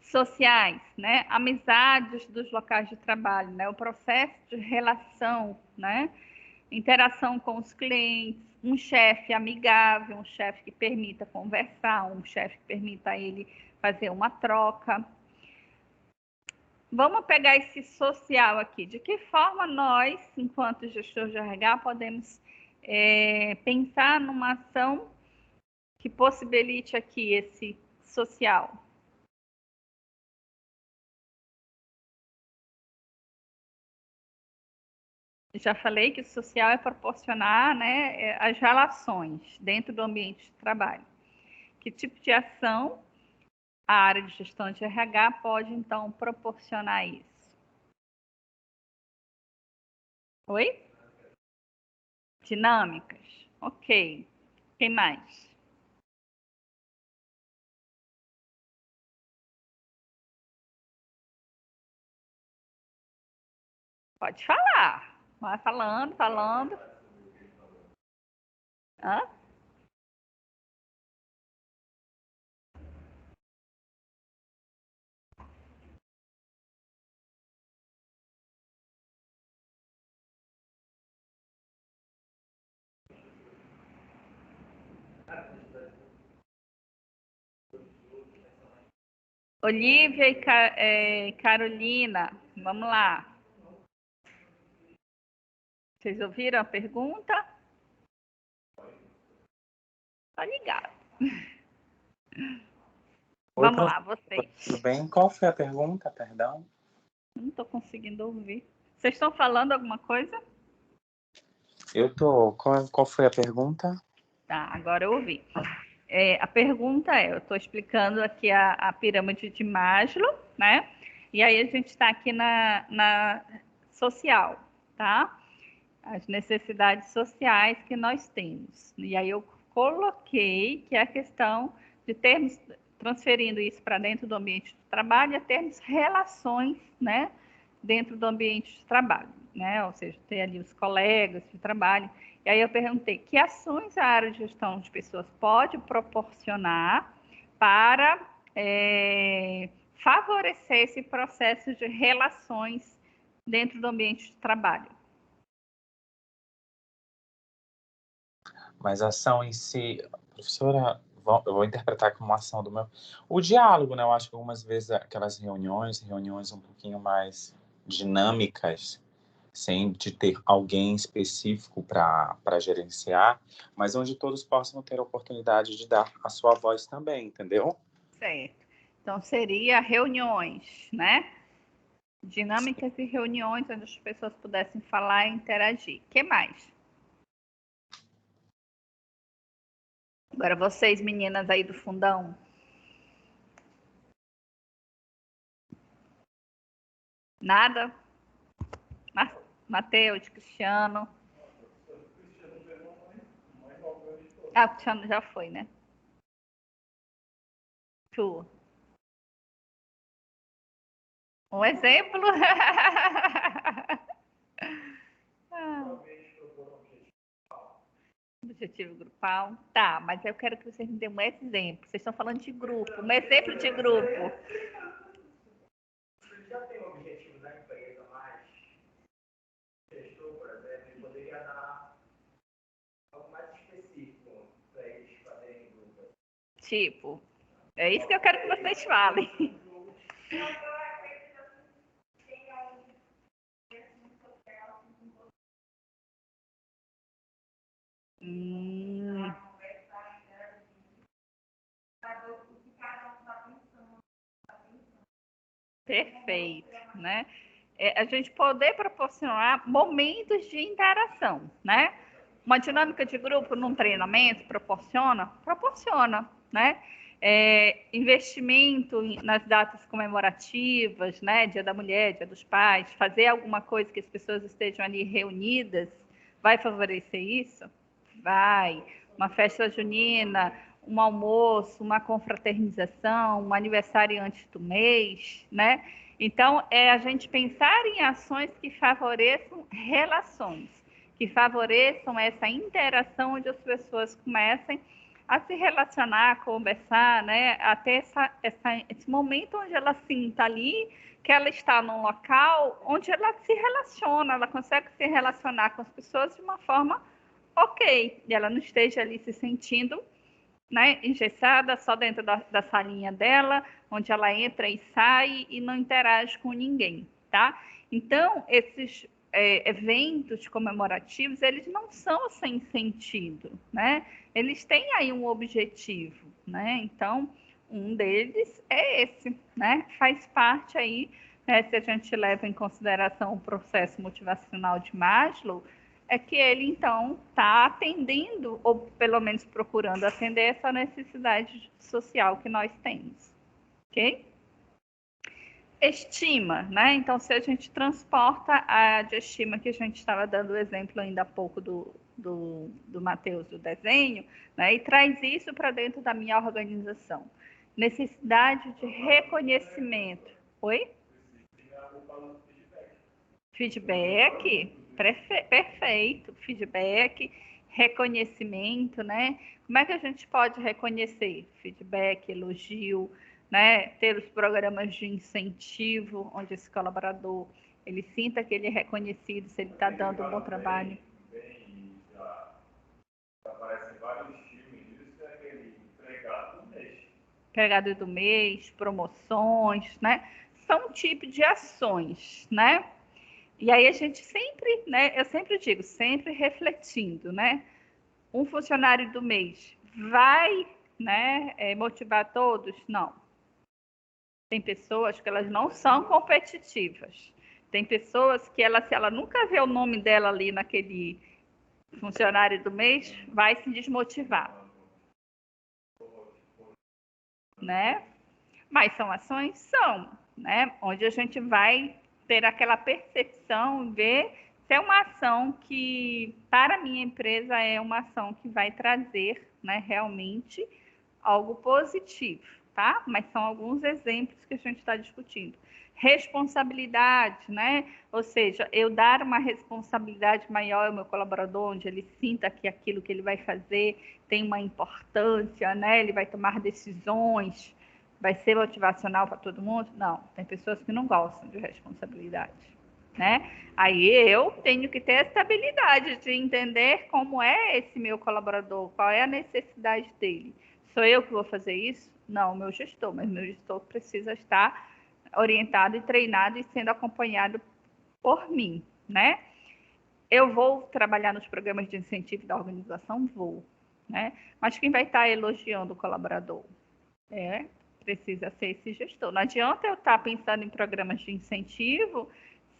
Speaker 1: Sociais, né? Amizades dos locais de trabalho, né? O processo de relação, né? Interação com os clientes, um chefe amigável, um chefe que permita conversar, um chefe que permita ele fazer uma troca. Vamos pegar esse social aqui. De que forma nós, enquanto gestor de RH, podemos pensar numa ação que possibilite aqui esse social? Já falei que o social é proporcionar, né, as relações dentro do ambiente de trabalho. Que tipo de ação a área de gestão de RH pode, então, proporcionar isso? Oi? Dinâmicas. Ok. Quem mais? Pode falar. Vai falando, falando. Hã? Olivia e Carolina, vamos lá. Vocês ouviram a pergunta? Tá ligado.
Speaker 3: Oi,
Speaker 1: Vamos lá,
Speaker 3: professor,
Speaker 1: vocês.
Speaker 3: tudo bem? Qual foi a pergunta, perdão?
Speaker 1: Não estou conseguindo ouvir. Vocês estão falando alguma coisa?
Speaker 3: Eu tô. Qual foi a pergunta?
Speaker 1: Tá, agora eu ouvi. A pergunta é, eu estou explicando aqui a pirâmide de Maslow, né? E aí a gente está aqui na social, tá? As necessidades sociais que nós temos. E aí eu coloquei que é a questão de termos, transferindo isso para dentro do ambiente de trabalho, é termos relações, né, dentro do ambiente de trabalho, né, ou seja, ter ali os colegas de trabalho. E aí eu perguntei que ações a área de gestão de pessoas pode proporcionar para favorecer esse processo de relações dentro do ambiente de trabalho.
Speaker 3: Mas a ação em si, professora, eu vou interpretar como uma ação do meu. O diálogo, né? Eu acho que algumas vezes aquelas reuniões um pouquinho mais dinâmicas, sem de ter alguém específico para gerenciar, mas onde todos possam ter a oportunidade de dar a sua voz também, entendeu?
Speaker 1: Certo. Então, seria reuniões, né? Dinâmicas e reuniões onde as pessoas pudessem falar e interagir. O que mais? Agora, vocês, meninas aí do fundão. Nada? Matheus, Cristiano. Ah, o Cristiano já foi, né? Tu. Um exemplo? Objetivo grupal. Tá, mas eu quero que vocês me dêem um exemplo. Vocês estão falando de grupo. Um exemplo de grupo.
Speaker 4: Já tem um objetivo da empresa, mas gestor, por exemplo, poderia dar algo mais específico para eles fazerem grupo.
Speaker 1: Tipo, é isso que eu quero que vocês falem. Perfeito, né? A gente poder proporcionar momentos de interação, né? Uma dinâmica de grupo num treinamento proporciona, né? Investimento nas datas comemorativas, né? Dia da Mulher, Dia dos Pais, fazer alguma coisa que as pessoas estejam ali reunidas, vai favorecer isso? Vai. Uma festa junina, um almoço, uma confraternização, um aniversário antes do mês, né? Então, é a gente pensar em ações que favoreçam relações, que favoreçam essa interação onde as pessoas comecem a se relacionar, a conversar, né? A ter esse momento onde ela sinta ali que ela está num local onde ela se relaciona, ela consegue se relacionar com as pessoas de uma forma ok, e ela não esteja ali se sentindo, né, engessada só dentro da salinha dela, onde ela entra e sai e não interage com ninguém, tá? Então, esses eventos comemorativos, eles não são sem sentido, né? Eles têm aí um objetivo, né? Então, um deles é esse, né? Faz parte aí se a gente leva em consideração o processo motivacional de Maslow, é que ele, então, está atendendo, ou pelo menos procurando atender essa necessidade social que nós temos, ok? Estima, né? Então, se a gente transporta a de estima, que a gente estava dando o exemplo ainda há pouco do Matheus, do desenho, né? E traz isso para dentro da minha organização. Necessidade de reconhecimento. Oi? Feedback, perfeito. Feedback, reconhecimento, né? Como é que a gente pode reconhecer? Feedback, elogio, né? Ter os programas de incentivo, onde esse colaborador ele sinta que ele é reconhecido, se ele está dando um bom trabalho.
Speaker 2: Já aparecem vários filmes disso, que é aquele empregado do mês.
Speaker 1: Empregado do mês, promoções, né? São um tipo de ações, né? E aí a gente sempre, né? Eu sempre digo, sempre refletindo, né? Um funcionário do mês vai, né, motivar todos? Não. Tem pessoas que elas não são competitivas. Tem pessoas que se ela nunca vê o nome dela ali naquele funcionário do mês, vai se desmotivar, né? Mas são ações? São, né? Onde a gente vai ter aquela percepção, ver se é uma ação que, para a minha empresa, é uma ação que vai trazer, né, realmente algo positivo, tá? Mas são alguns exemplos que a gente está discutindo. Responsabilidade, né? Ou seja, eu dar uma responsabilidade maior ao meu colaborador, onde ele sinta que aquilo que ele vai fazer tem uma importância, né? Ele vai tomar decisões, vai ser motivacional para todo mundo? Não, tem pessoas que não gostam de responsabilidade, né? Aí eu tenho que ter essa habilidade de entender como é esse meu colaborador, qual é a necessidade dele. Sou eu que vou fazer isso? Não, meu gestor, mas meu gestor precisa estar orientado e treinado e sendo acompanhado por mim, né? Eu vou trabalhar nos programas de incentivo da organização? Vou, né? Mas quem vai estar elogiando o colaborador? Precisa ser esse gestor. Não adianta eu estar pensando em programas de incentivo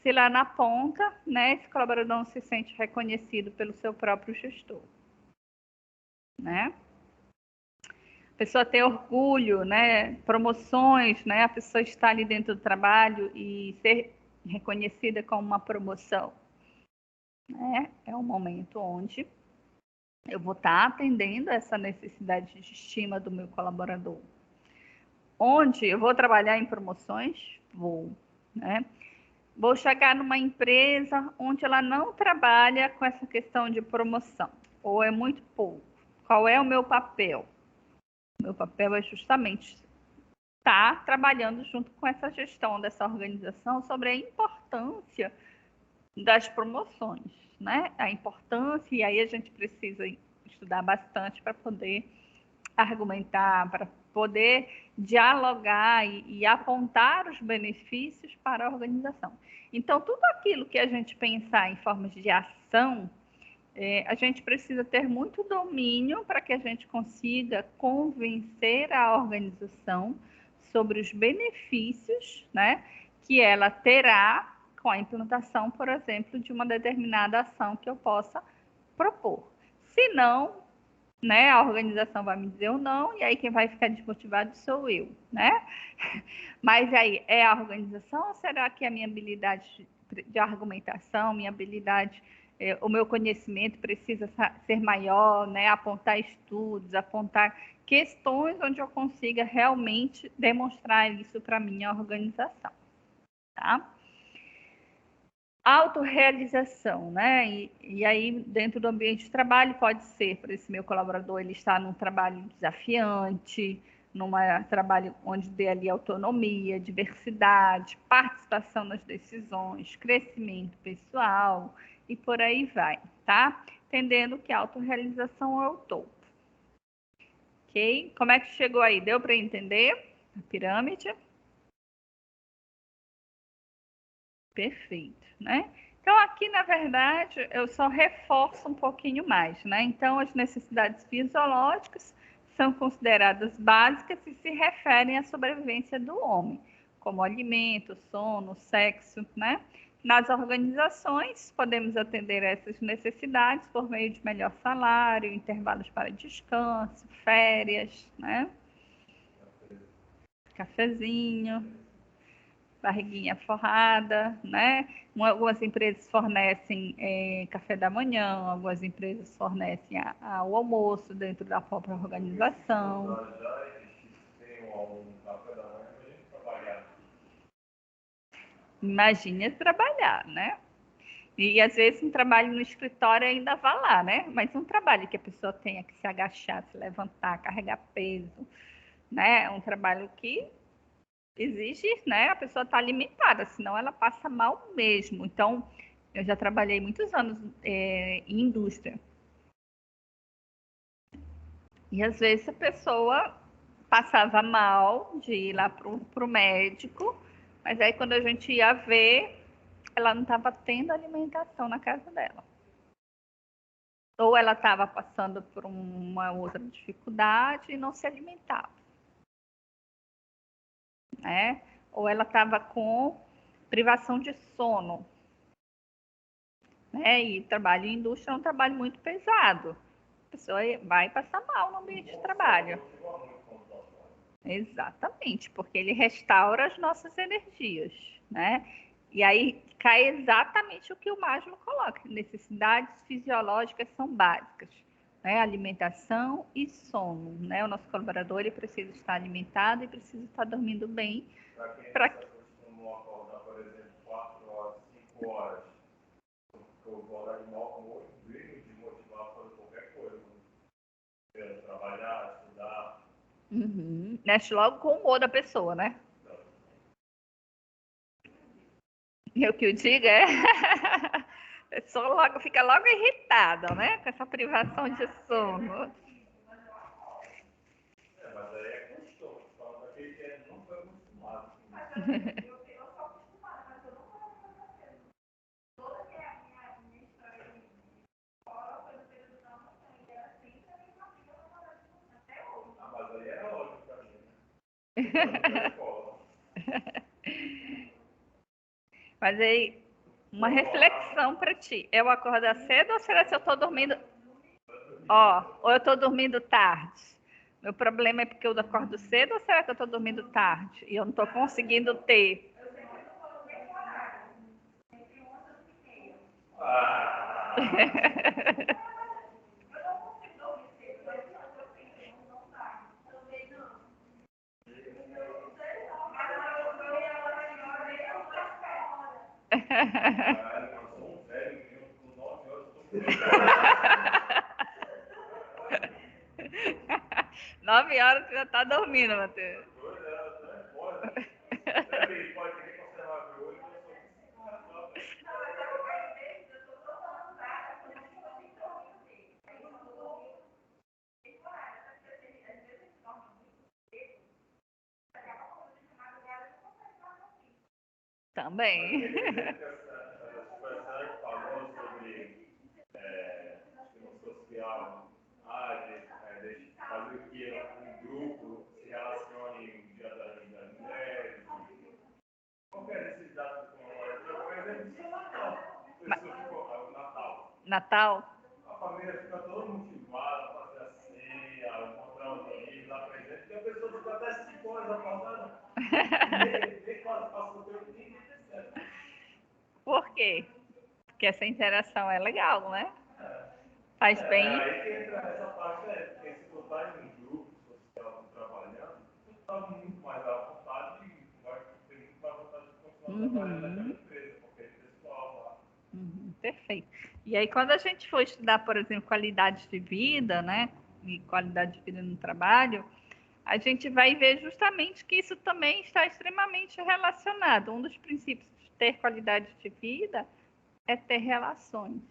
Speaker 1: se lá na ponta, né, esse colaborador não se sente reconhecido pelo seu próprio gestor, né? A pessoa ter orgulho, né, promoções, né, a pessoa estar ali dentro do trabalho e ser reconhecida como uma promoção, né? É um momento onde eu vou estar atendendo essa necessidade de estima do meu colaborador. Onde eu vou trabalhar em promoções? Vou, né? Vou chegar numa empresa onde ela não trabalha com essa questão de promoção, ou é muito pouco. Qual é o meu papel? O meu papel é justamente estar trabalhando junto com essa gestão dessa organização sobre a importância das promoções, né? A importância, e aí a gente precisa estudar bastante para poder argumentar, para poder dialogar e apontar os benefícios para a organização. Então, tudo aquilo que a gente pensar em formas de ação, a gente precisa ter muito domínio para que a gente consiga convencer a organização sobre os benefícios, né, que ela terá com a implantação, por exemplo, de uma determinada ação que eu possa propor. Se não, né, a organização vai me dizer ou não, e aí quem vai ficar desmotivado sou eu, né? Mas aí, é a organização ou será que a minha habilidade de argumentação, minha habilidade, o meu conhecimento precisa ser maior, né? Apontar estudos, apontar questões onde eu consiga realmente demonstrar isso para a minha organização, tá? Autorrealização, né? E aí, dentro do ambiente de trabalho, pode ser, para esse meu colaborador, ele está num trabalho desafiante, num trabalho onde dê ali autonomia, diversidade, participação nas decisões, crescimento pessoal e por aí vai, tá? Entendendo que a autorrealização é o topo. Ok? Como é que chegou aí? Deu para entender a pirâmide? Perfeito, né? Então, aqui, na verdade, eu só reforço um pouquinho mais, né? Então, as necessidades fisiológicas são consideradas básicas e se referem à sobrevivência do homem. como alimento, sono, sexo, né? Nas organizações, podemos atender essas necessidades por meio de melhor salário, intervalos para descanso, férias, né? Cafezinho, barriguinha forrada, né? Algumas empresas fornecem café da manhã, algumas empresas fornecem o almoço dentro da própria organização. Imagine trabalhar, né? E às vezes um trabalho no escritório ainda vai lá, né? Mas um trabalho que a pessoa tenha que se agachar, se levantar, carregar peso, né? É um trabalho que exige, né? A pessoa estar alimentada, senão ela passa mal mesmo. Então, eu já trabalhei muitos anos em indústria. E às vezes a pessoa passava mal de ir lá para o médico, mas aí quando a gente ia ver, ela não estava tendo alimentação na casa dela. Ou ela estava passando por uma outra dificuldade e não se alimentava, né? Ou ela estava com privação de sono, né? E trabalho em indústria é um trabalho muito pesado. A pessoa vai passar mal no ambiente de trabalho. Exatamente, porque ele restaura as nossas energias, né? E aí cai exatamente o que o Maslow coloca: necessidades fisiológicas são básicas, né? Alimentação e sono, né? O nosso colaborador ele precisa estar alimentado e precisa estar dormindo bem.
Speaker 2: Para quem costumou acordar, por exemplo, 4 horas, 5 horas, o horário mal com 8 brilho de motivar para fazer qualquer coisa, trabalhar, estudar.
Speaker 1: Mexe logo com o humor da pessoa, né? E o que eu digo é a pessoa fica logo irritada, né? Com essa privação de sono.
Speaker 2: Mas aí é costume, fala para quem não foi acostumado com isso. Eu sou acostumada, mas eu não estou fazendo. Toda a minha história de escola foi no período da nossa família, era sempre a mesma vida até hoje. Mas aí era óbvio para mim, né?
Speaker 1: Mas aí, uma reflexão para ti. Eu acordar cedo ou será que eu estou dormindo? Ou eu estou dormindo tarde? Meu problema é porque eu acordo cedo ou será que eu estou dormindo tarde? E eu não estou conseguindo ter.
Speaker 2: Eu sou um velho que com 9 horas
Speaker 1: 9 horas você já está dormindo, Matheus. Também.
Speaker 2: falou sobre social, fazer que um grupo se relacione no Dia das Mulheres. Qualquer necessidade de comemoração, por exemplo, o Natal. O Natal.
Speaker 1: Natal?
Speaker 2: A família fica toda motivada a fazer a ceia, encontrar os amigos, dar presente, porque a pessoa fica até 5 horas acordada. Nem quase passa o tempo, nem percebe.
Speaker 1: Por quê? Porque essa interação é legal, né? Faz bem.
Speaker 2: Aí que entra essa parte, porque se tu está em um grupo social trabalhando, tu está muito mais à vontade e vai ter muito mais vontade de continuar trabalhando naquela empresa, porque é pessoal lá.
Speaker 1: Perfeito. E aí, quando a gente for estudar, por exemplo, qualidade de vida, né? E qualidade de vida no trabalho, a gente vai ver justamente que isso também está extremamente relacionado. Um dos princípios de ter qualidade de vida é ter relações,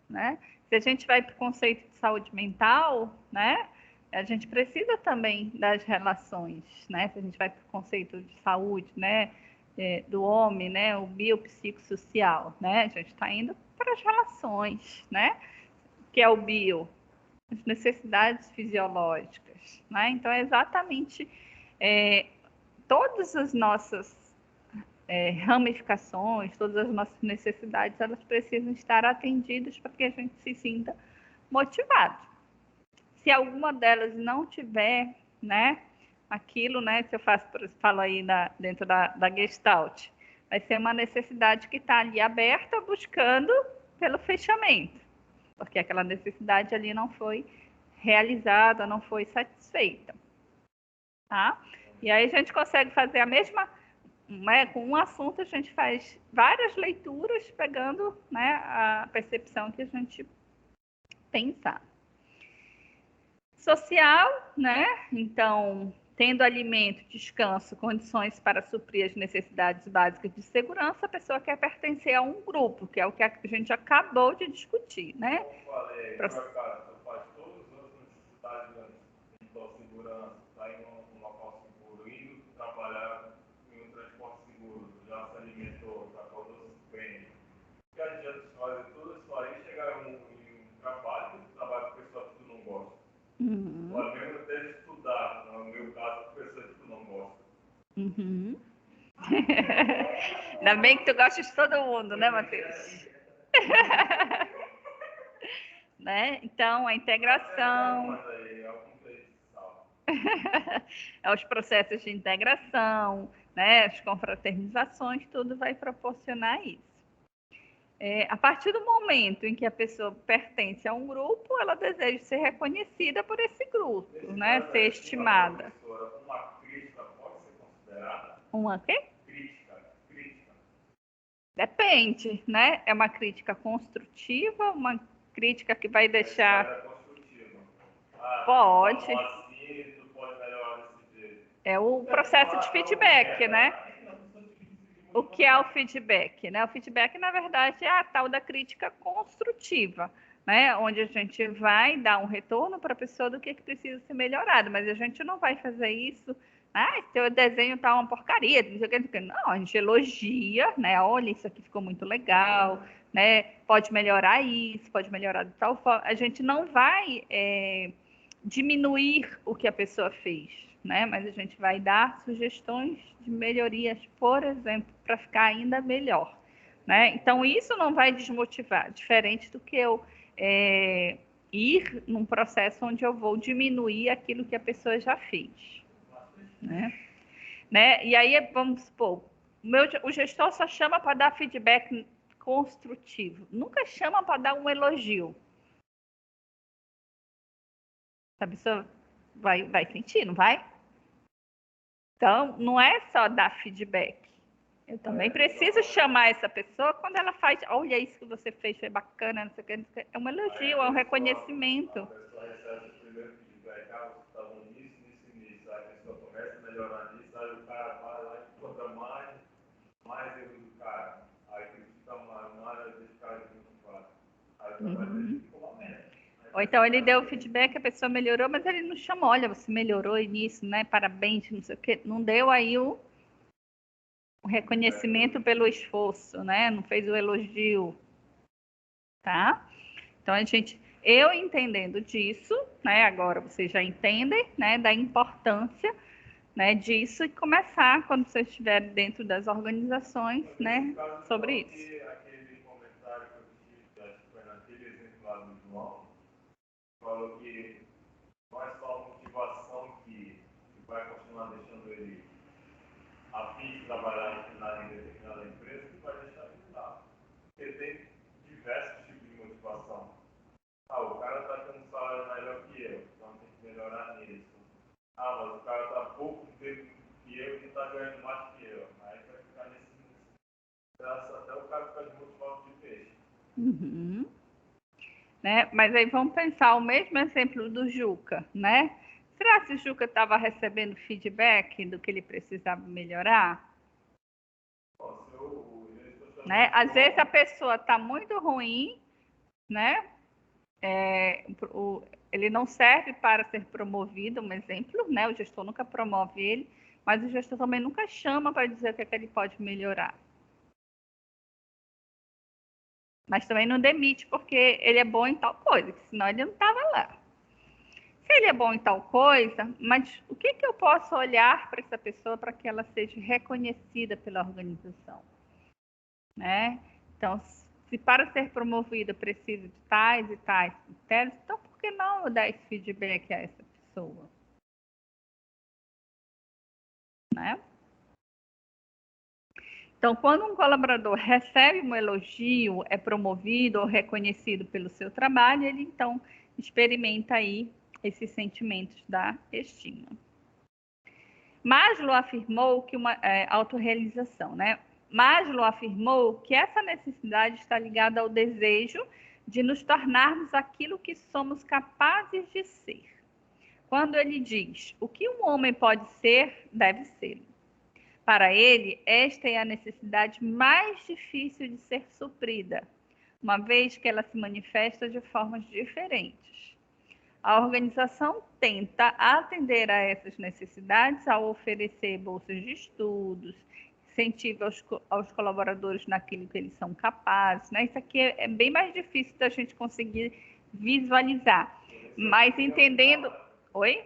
Speaker 1: né? Se a gente vai para o conceito de saúde mental, né? A gente precisa também das relações, né? Se a gente vai para o conceito de saúde, né? Do homem, né? O biopsicossocial, né? A gente está indo para as relações, né? Que é o bio, as necessidades fisiológicas, né? Então é exatamente todas as nossas ramificações, todas as nossas necessidades, elas precisam estar atendidas para que a gente se sinta motivado. Se alguma delas não tiver, né, aquilo, né, se eu falo aí dentro da Gestalt, vai ser uma necessidade que está ali aberta, buscando pelo fechamento, porque aquela necessidade ali não foi realizada, não foi satisfeita, tá? E aí a gente consegue fazer a mesma, né, com um assunto a gente faz várias leituras, pegando, né, a percepção que a gente pensar. Social, né? Então, tendo alimento, descanso, condições para suprir as necessidades básicas de segurança, a pessoa quer pertencer a um grupo, que é o que a gente acabou de discutir, né?
Speaker 2: Como falei, por acaso, você faz todas as necessidades de segurança, está em um local seguro, indo trabalhar em um transporte seguro, já se alimentou, já acordou-se bem. Que adianta fazer tudo isso aí, chegar em um trabalho que pessoa que tu não gosta.
Speaker 1: Uhum.
Speaker 2: Ou mesmo até estudar, no meu caso, pessoa que tu não gosta.
Speaker 1: Uhum. Ainda bem que tu gosta de todo mundo, né, Matheus? Né? Então, a integração. Os processos de integração, né? As confraternizações, tudo vai proporcionar isso. A partir do momento em que a pessoa pertence a um grupo, ela deseja ser reconhecida por esse grupo, né? Ser estimada.
Speaker 2: Uma crítica pode ser considerada?
Speaker 1: Uma quê?
Speaker 2: Crítica.
Speaker 1: Depende, né? É uma crítica construtiva, uma crítica que vai deixar... Pode. É o processo de feedback, né? O que é o feedback, né? O feedback, na verdade, é a tal da crítica construtiva, né? Onde a gente vai dar um retorno para a pessoa do que precisa ser melhorado, mas a gente não vai fazer isso. Seu desenho tá uma porcaria, não sei o que. Não, a gente elogia, né? Olha, isso aqui ficou muito legal, né? Pode melhorar isso, pode melhorar de tal forma. A gente não vai diminuir o que a pessoa fez, né? Mas a gente vai dar sugestões de melhorias, por exemplo, para ficar ainda melhor, né? Então, isso não vai desmotivar, diferente do que eu ir num processo onde eu vou diminuir aquilo que a pessoa já fez, né? E aí, vamos supor, o gestor só chama para dar feedback construtivo, nunca chama para dar um elogio. A pessoa vai sentir, não vai? Então, não é só dar feedback. Eu também preciso chamar essa pessoa quando ela faz, olha, isso que você fez, foi bacana, não sei o que. É um elogio, é um reconhecimento.
Speaker 2: A pessoa recebe o primeiro feedback, você está bom nisso. Aí a pessoa começa a melhorar nisso, aí o cara vai lá e encontra mais erros do cara. Aí critica mais, deixa o cara desmotivado. Aí o trabalho ficou uma merda.
Speaker 1: Ou então ele deu o feedback, a pessoa melhorou, mas ele não chamou, olha, você melhorou nisso, né? Parabéns, não sei o quê. Não deu aí o reconhecimento pelo esforço, né? Não fez o elogio, tá? Então eu entendendo disso, né? Agora vocês já entendem, né? Da importância, né? Disso e começar quando vocês estiverem dentro das organizações, né? Sobre isso.
Speaker 2: Aquele comentário que eu tive, acho que foi naquele exemplo lá do João, falou que não é só a motivação que vai continuar deixando ele a fim de trabalhar em determinada empresa que vai deixar ele lá. Porque tem diversos tipos de motivação. O cara está com um salário melhor que eu, então tem que melhorar nisso. Mas o cara está pouco tempo que eu e está ganhando mais que eu. Aí vai ficar nesse até o cara ficar desmotivado de peixe.
Speaker 1: Uhum. Né? Mas aí vamos pensar o mesmo exemplo do Juca, né? Será que o Juca estava recebendo feedback do que ele precisava melhorar? Né? Às vezes a pessoa está muito ruim, né? Ele não serve para ser promovido, um exemplo, né? O gestor nunca promove ele, mas o gestor também nunca chama para dizer o que é que ele pode melhorar. Mas também não demite porque ele é bom em tal coisa, senão ele não estava lá. ele é bom em tal coisa, mas o que eu posso olhar para essa pessoa para que ela seja reconhecida pela organização, né? Então, se para ser promovida precisa de tais e tais critérios, então por que não eu dar esse feedback a essa pessoa, né? Então, quando um colaborador recebe um elogio, é promovido ou reconhecido pelo seu trabalho, ele então experimenta aí esses sentimentos da estima. Maslow afirmou que autorrealização, né? Maslow afirmou que essa necessidade está ligada ao desejo de nos tornarmos aquilo que somos capazes de ser. Quando ele diz o que um homem pode ser, deve ser. Para ele, esta é a necessidade mais difícil de ser suprida, uma vez que ela se manifesta de formas diferentes. A organização tenta atender a essas necessidades ao oferecer bolsas de estudos, incentivo aos colaboradores naquilo que eles são capazes, né? Isso aqui é bem mais difícil da gente conseguir visualizar, mas entendendo... Oi?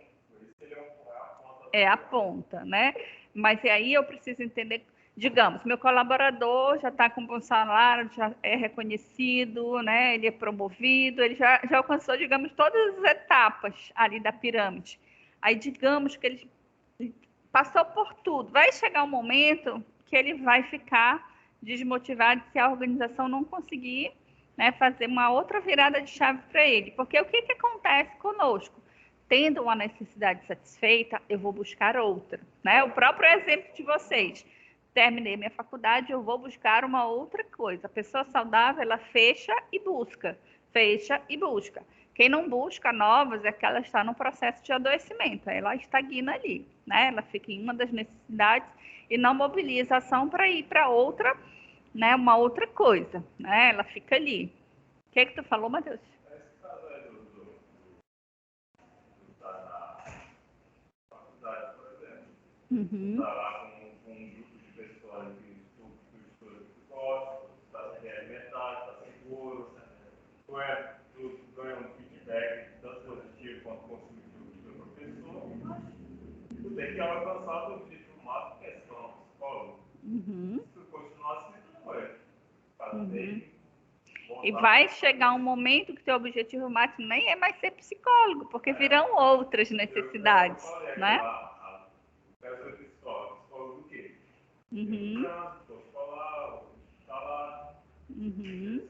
Speaker 1: É a ponta, né? Mas aí eu preciso entender, digamos, meu colaborador já está com um bom salário, já é reconhecido, né? Ele é promovido, ele já alcançou, digamos, todas as etapas ali da pirâmide. Aí, digamos que ele passou por tudo. Vai chegar um momento que ele vai ficar desmotivado se a organização não conseguir, né, fazer uma outra virada de chave para ele. Porque o que acontece conosco? Tendo uma necessidade satisfeita, eu vou buscar outra, né? O próprio exemplo de vocês. Terminei minha faculdade, eu vou buscar uma outra coisa. A pessoa saudável, ela fecha e busca. Fecha e busca. Quem não busca novas é que ela está no processo de adoecimento. Ela estagna ali, né? Ela fica em uma das necessidades e não mobiliza ação para ir para outra, né? Uma outra coisa, né? Ela fica ali. O que tu falou, Matheus?
Speaker 2: Uhum. Está lá com um grupo de pessoas que gostam, está sem alimentar, está seguro, tu ganha um feedback tanto positivo quanto positivo do professor, mas tu tem que alcançar o objetivo máximo, que é ser um psicólogo.
Speaker 1: Uhum.
Speaker 2: Se tu continuar assim, tu não vai.
Speaker 1: E vai chegar um momento que teu objetivo máximo nem é mais ser psicólogo, porque virão outras necessidades, né?
Speaker 2: Psicólogo do quê?
Speaker 1: Uhum.
Speaker 2: Escolar, hospitalar.
Speaker 1: Uhum.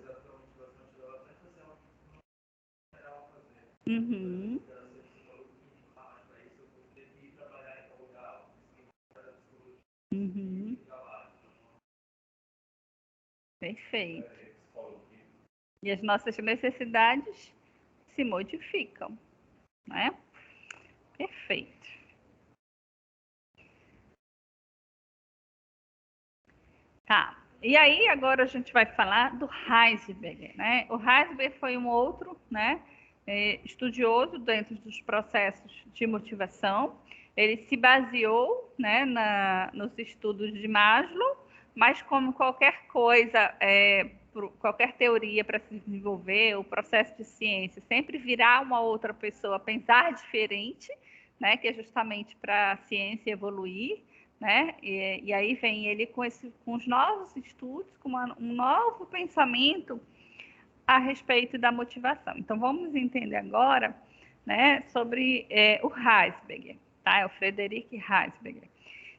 Speaker 1: Uhum. Uhum. Perfeito. E as nossas necessidades se modificam, né? Perfeito. Tá. E aí agora a gente vai falar do Heisberger, né? O Heisberger foi um outro, né, estudioso dentro dos processos de motivação. Ele se baseou, né, nos estudos de Maslow, mas como qualquer coisa, qualquer teoria para se desenvolver, o processo de ciência sempre virá uma outra pessoa pensar diferente, né, que é justamente para a ciência evoluir, né? E aí vem ele com os novos estudos, com um novo pensamento a respeito da motivação. Então, vamos entender agora, né, sobre o Heisberger, tá? É o Frederic Heisberger.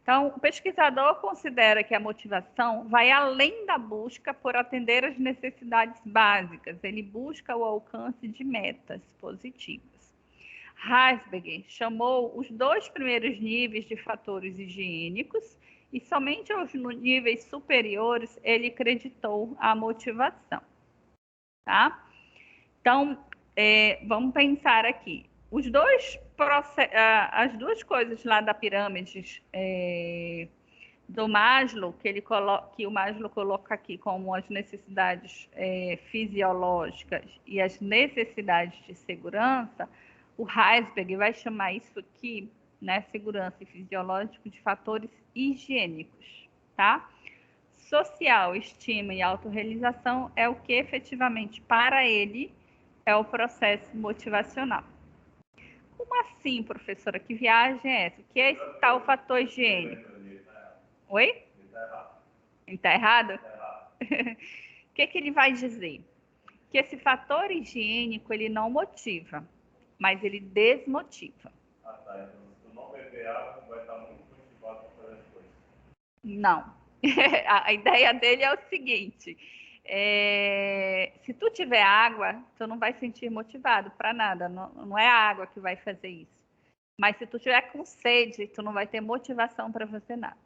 Speaker 1: Então, o pesquisador considera que a motivação vai além da busca por atender às necessidades básicas. Ele busca o alcance de metas positivas. Heisberger chamou os 2 primeiros níveis de fatores higiênicos e somente aos níveis superiores ele acreditou a motivação, tá? Então, vamos pensar aqui. As duas coisas lá da pirâmide do Maslow, que o Maslow coloca aqui como as necessidades fisiológicas e as necessidades de segurança, o Heisberger vai chamar isso aqui, né, segurança e fisiológico, de fatores higiênicos, tá? Social, estima e autorrealização é o que efetivamente para ele é o processo motivacional. Como assim, professora? Que viagem é essa? O que é esse tal fator higiênico? Oi? Ele está errado? O que ele vai dizer? Que esse fator higiênico, ele não motiva, mas ele desmotiva.
Speaker 2: Tá. Então, se tu não beber água, tu vai estar muito motivado para fazer as coisas.
Speaker 1: Não. A ideia dele é o seguinte: se tu tiver água, tu não vai sentir motivado para nada. Não é a água que vai fazer isso. Mas se tu tiver com sede, tu não vai ter motivação para fazer nada.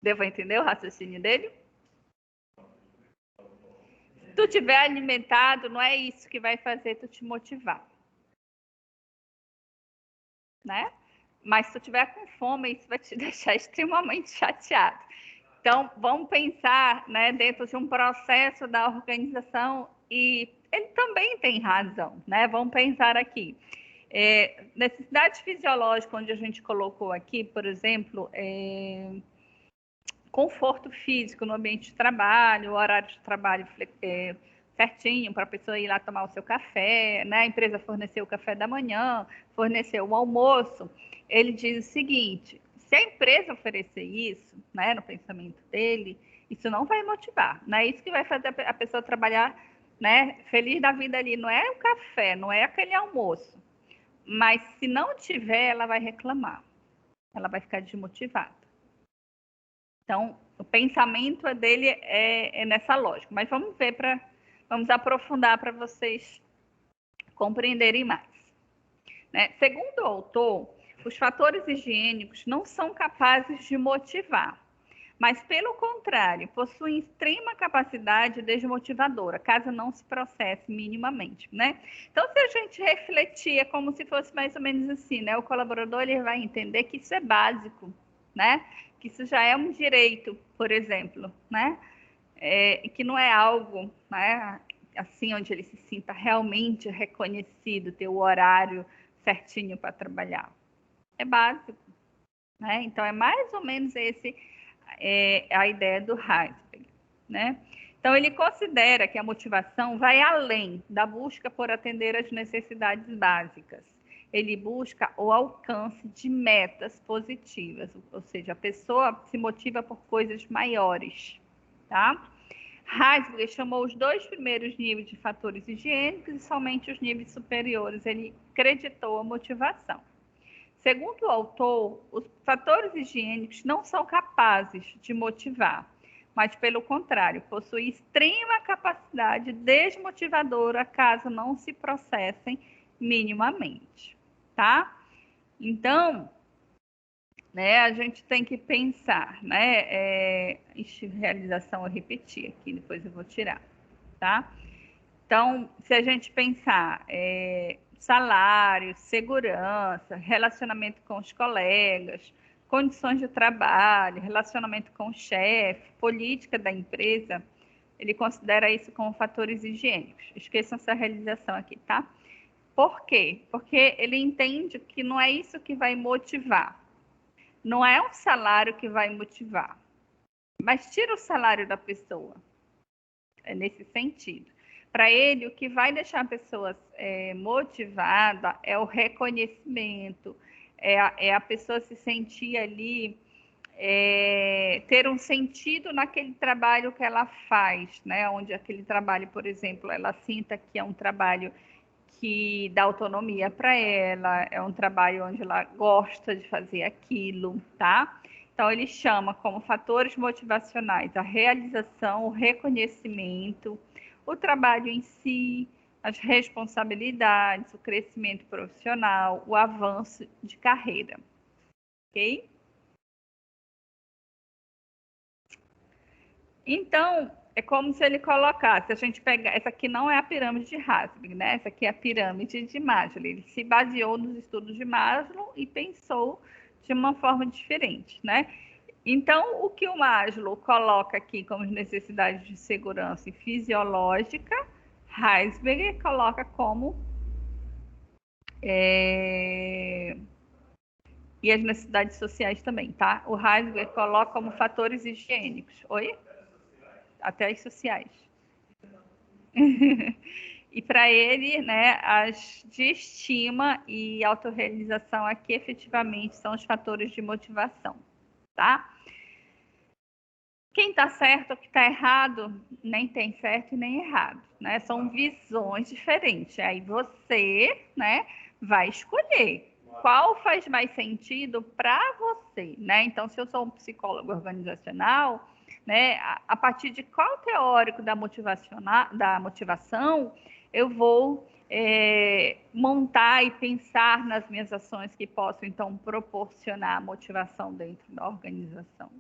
Speaker 1: Devo entender o raciocínio dele? Se tu tiver alimentado, não é isso que vai fazer tu te motivar. Né? Mas se tu tiver com fome, isso vai te deixar extremamente chateado. Então, vamos pensar, né, dentro de um processo da organização, e ele também tem razão, né? Vamos pensar aqui. Necessidade fisiológica, onde a gente colocou aqui, por exemplo, conforto físico no ambiente de trabalho, o horário de trabalho certinho para a pessoa ir lá tomar o seu café, né? A empresa forneceu o café da manhã, forneceu o almoço. Ele diz o seguinte: se a empresa oferecer isso, né, no pensamento dele, isso não vai motivar. Não é isso que vai fazer a pessoa trabalhar, né, feliz da vida ali. Não é o café, não é aquele almoço. Mas se não tiver, ela vai reclamar. Ela vai ficar desmotivada. Então, o pensamento dele é nessa lógica. Mas vamos aprofundar para vocês compreenderem mais. Né? Segundo o autor, os fatores higiênicos não são capazes de motivar, mas, pelo contrário, possuem extrema capacidade desmotivadora, caso não se processe minimamente, né? Então, se a gente refletir, é como se fosse mais ou menos assim, né? O colaborador ele vai entender que isso é básico, né? Que isso já é um direito, por exemplo, né? E que não é algo, né? Assim, onde ele se sinta realmente reconhecido, ter o horário certinho para trabalhar. É básico, né? Então, é mais ou menos a ideia do Heisberg, né? Então, ele considera que a motivação vai além da busca por atender às necessidades básicas. Ele busca o alcance de metas positivas, ou seja, a pessoa se motiva por coisas maiores, tá? Heisberg chamou os 2 primeiros níveis de fatores higiênicos e somente os níveis superiores ele acreditou a motivação. Segundo o autor, os fatores higiênicos não são capazes de motivar, mas, pelo contrário, possuem extrema capacidade desmotivadora caso não se processem minimamente, tá? Então, né, a gente tem que pensar, né? Realização eu repeti aqui, depois eu vou tirar, tá? Então, se a gente pensar salário, segurança, relacionamento com os colegas, condições de trabalho, relacionamento com o chefe, política da empresa, ele considera isso como fatores higiênicos. Esqueçam essa realização aqui, tá? Por quê? Porque ele entende que não é isso que vai motivar. Não é um salário que vai motivar. Mas tira o salário da pessoa. É nesse sentido. Para ele, o que vai deixar a pessoa motivada é o reconhecimento, é a pessoa se sentir ali, ter um sentido naquele trabalho que ela faz, né? Onde aquele trabalho, por exemplo, ela sinta que é um trabalho que dá autonomia para ela, é um trabalho onde ela gosta de fazer aquilo, tá? Então, ele chama como fatores motivacionais a realização, o reconhecimento, o trabalho em si, as responsabilidades, o crescimento profissional, o avanço de carreira. Ok? Então, é como se ele colocasse, a gente pegar, essa aqui não é a pirâmide de Herzberg, né? Essa aqui é a pirâmide de Maslow. Ele se baseou nos estudos de Maslow e pensou de uma forma diferente, né? Então, o que o Maslow coloca aqui como necessidades de segurança e fisiológica, Herzberg coloca como e as necessidades sociais também, tá? O Herzberg coloca como fatores higiênicos. Oi? Até as sociais. E para ele, né, as de estima e autorrealização aqui efetivamente são os fatores de motivação, tá? Quem está certo ou que está errado, nem tem certo e nem errado, né? São visões diferentes. Aí você, né, vai escolher qual faz mais sentido para você, né? Então, se eu sou um psicólogo organizacional, né, a partir de qual teórico da motivação eu vou montar e pensar nas minhas ações que possam então proporcionar motivação dentro da organização.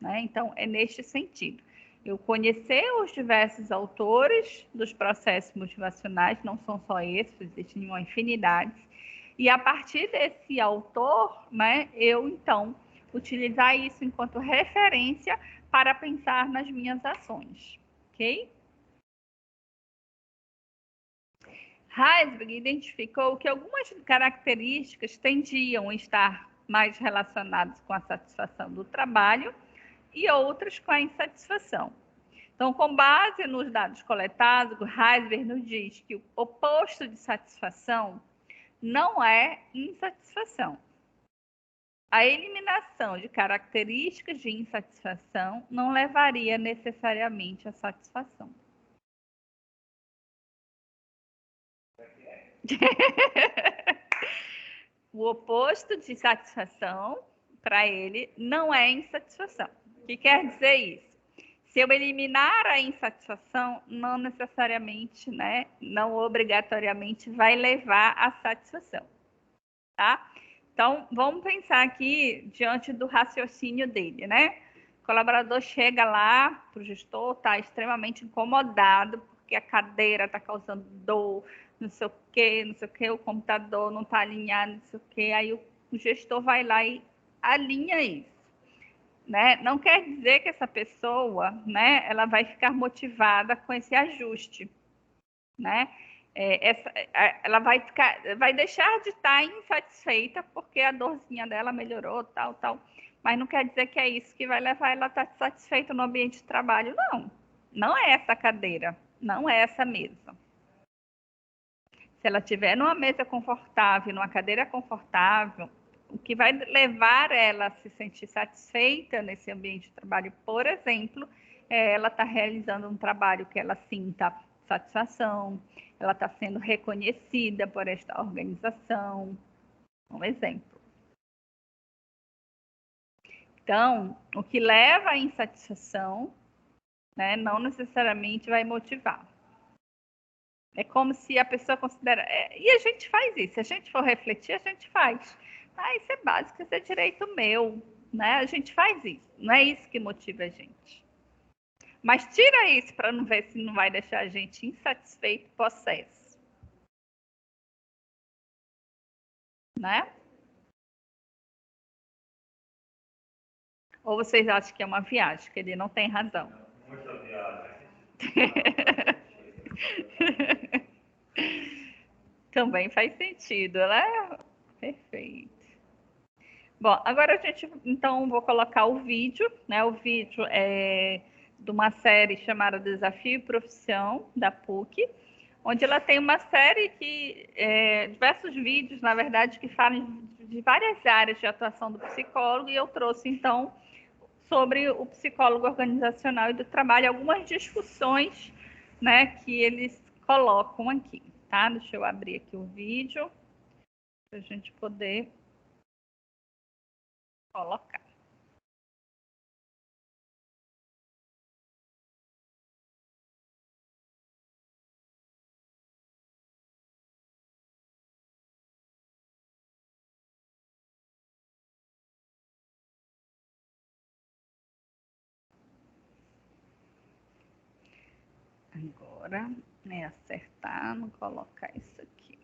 Speaker 1: Né? Então, é neste sentido. Eu conhecer os diversos autores dos processos motivacionais, não são só esses, existem uma infinidade, e a partir desse autor, né, eu, então, utilizar isso enquanto referência para pensar nas minhas ações, ok? Heisberg identificou que algumas características tendiam a estar mais relacionadas com a satisfação do trabalho, e outras com a insatisfação. Então, com base nos dados coletados, o Heisberg nos diz que o oposto de satisfação não é insatisfação. A eliminação de características de insatisfação não levaria necessariamente à satisfação. O oposto de satisfação, para ele, não é insatisfação. O que quer dizer isso? Se eu eliminar a insatisfação, não necessariamente, né, não obrigatoriamente vai levar à satisfação, tá? Então, vamos pensar aqui diante do raciocínio dele, né? O colaborador chega lá para o gestor, está extremamente incomodado porque a cadeira está causando dor, não sei o que, o computador não está alinhado, não sei o que, aí o gestor vai lá e alinha isso. Né? Não quer dizer que essa pessoa, né, ela vai ficar motivada com esse ajuste, né? Ela vai deixar de estar insatisfeita porque a dorzinha dela melhorou, tal. Mas não quer dizer que é isso que vai levar ela a estar satisfeita no ambiente de trabalho, não. Não é essa cadeira, não é essa mesa. Se ela estiver numa mesa confortável, numa cadeira confortável, o que vai levar ela a se sentir satisfeita nesse ambiente de trabalho, por exemplo, é ela estar realizando um trabalho que ela sinta satisfação, ela está sendo reconhecida por esta organização. Um exemplo. Então, o que leva à insatisfação, né, não necessariamente vai motivar. É como se a pessoa considera... e a gente faz isso, se a gente for refletir, a gente faz. Ah, isso é básico, isso é direito meu, né? A gente faz isso, não é isso que motiva a gente. Mas tira isso para não ver se não vai deixar a gente insatisfeito, possesso. Né? Ou vocês acham que é uma viagem, que ele não tem razão?
Speaker 2: Muita viagem.
Speaker 1: Também faz sentido, né? Perfeito. Bom, agora a gente, então, vou colocar o vídeo, né? O vídeo é de uma série chamada Desafio e Profissão, da PUC, onde ela tem uma série de diversos vídeos, na verdade, que falam de várias áreas de atuação do psicólogo, e eu trouxe, então, sobre o psicólogo organizacional e do trabalho, algumas discussões, né, que eles colocam aqui, tá? Deixa eu abrir aqui o vídeo para a gente poder colocar. Agora, né, acertar, não colocar isso aqui.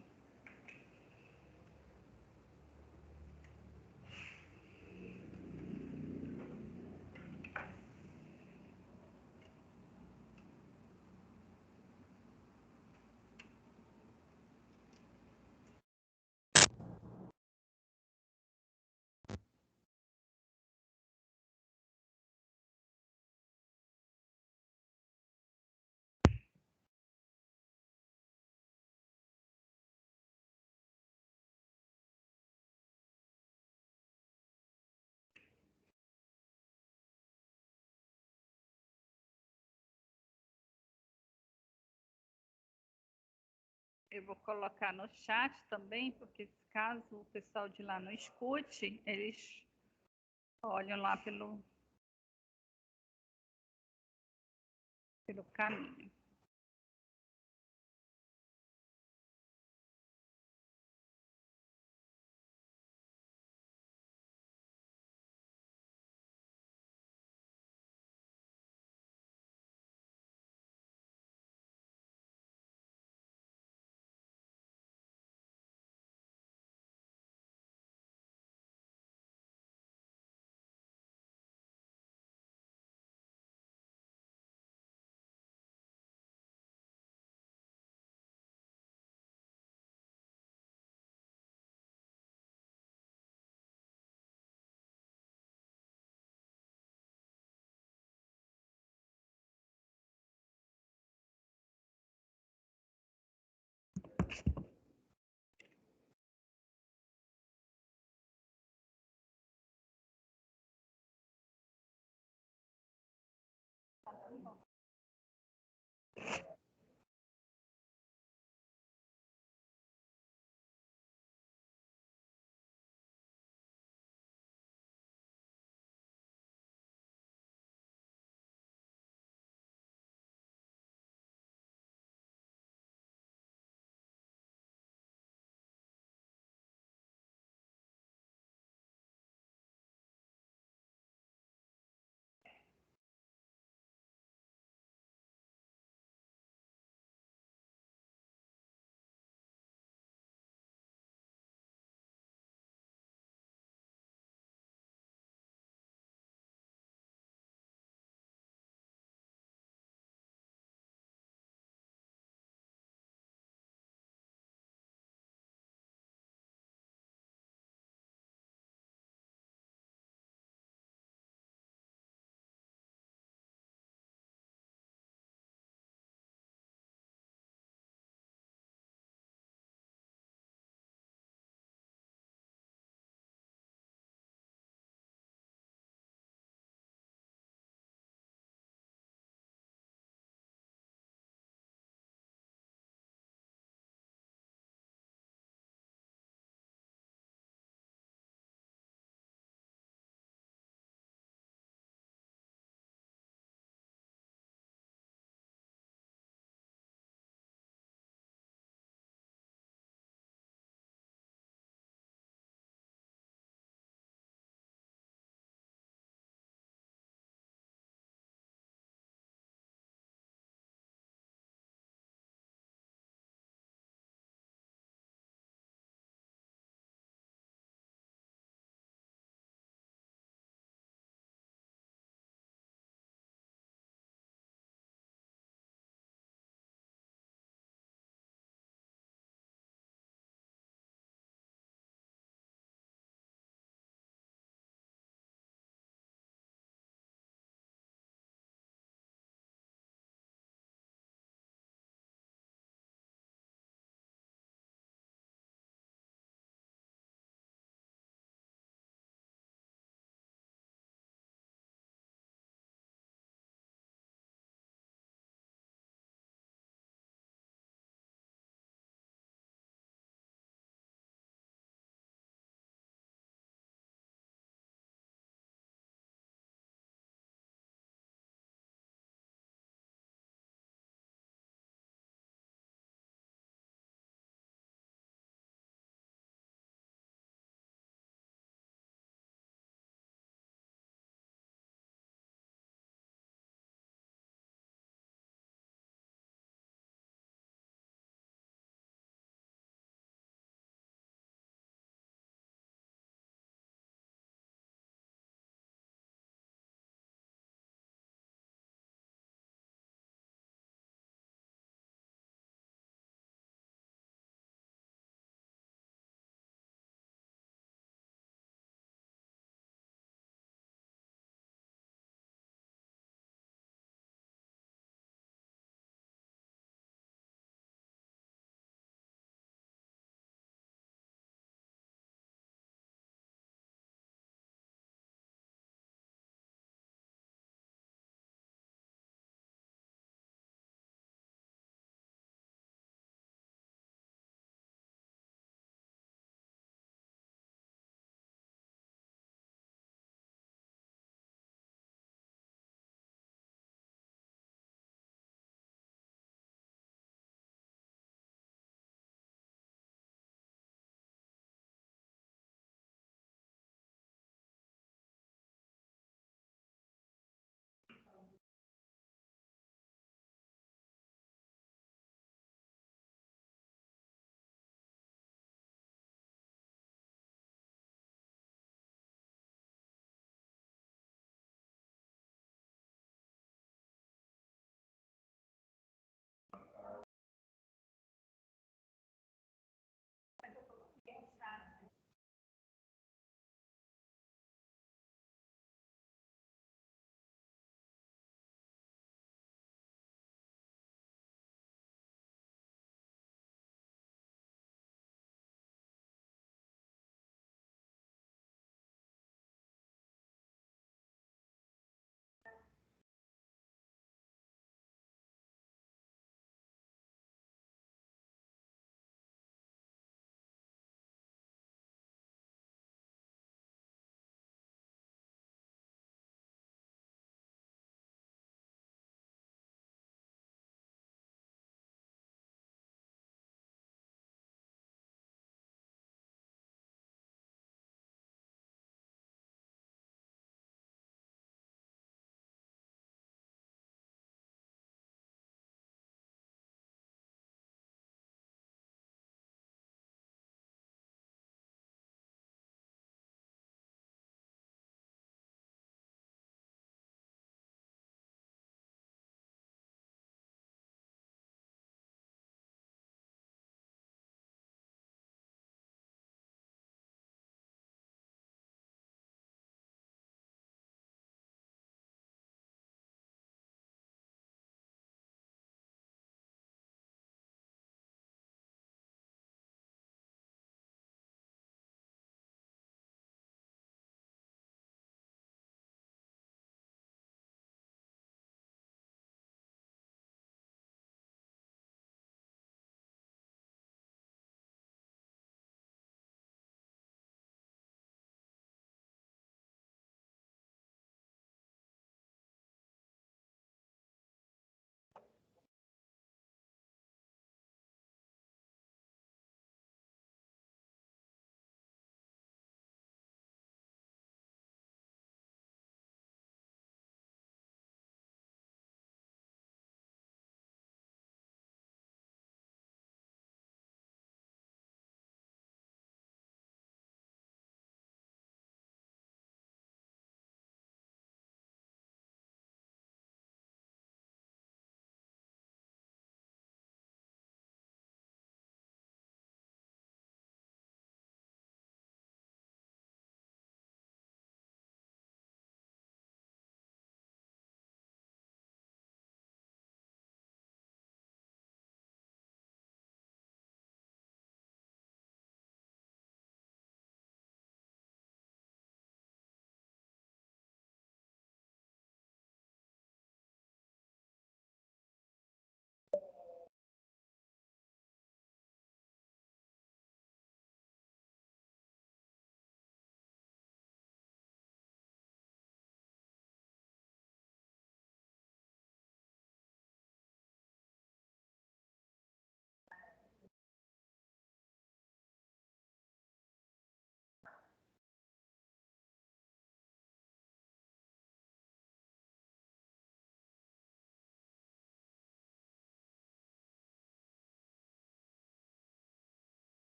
Speaker 1: Eu vou colocar no chat também, porque caso o pessoal de lá não escute, eles olham lá pelo caminho.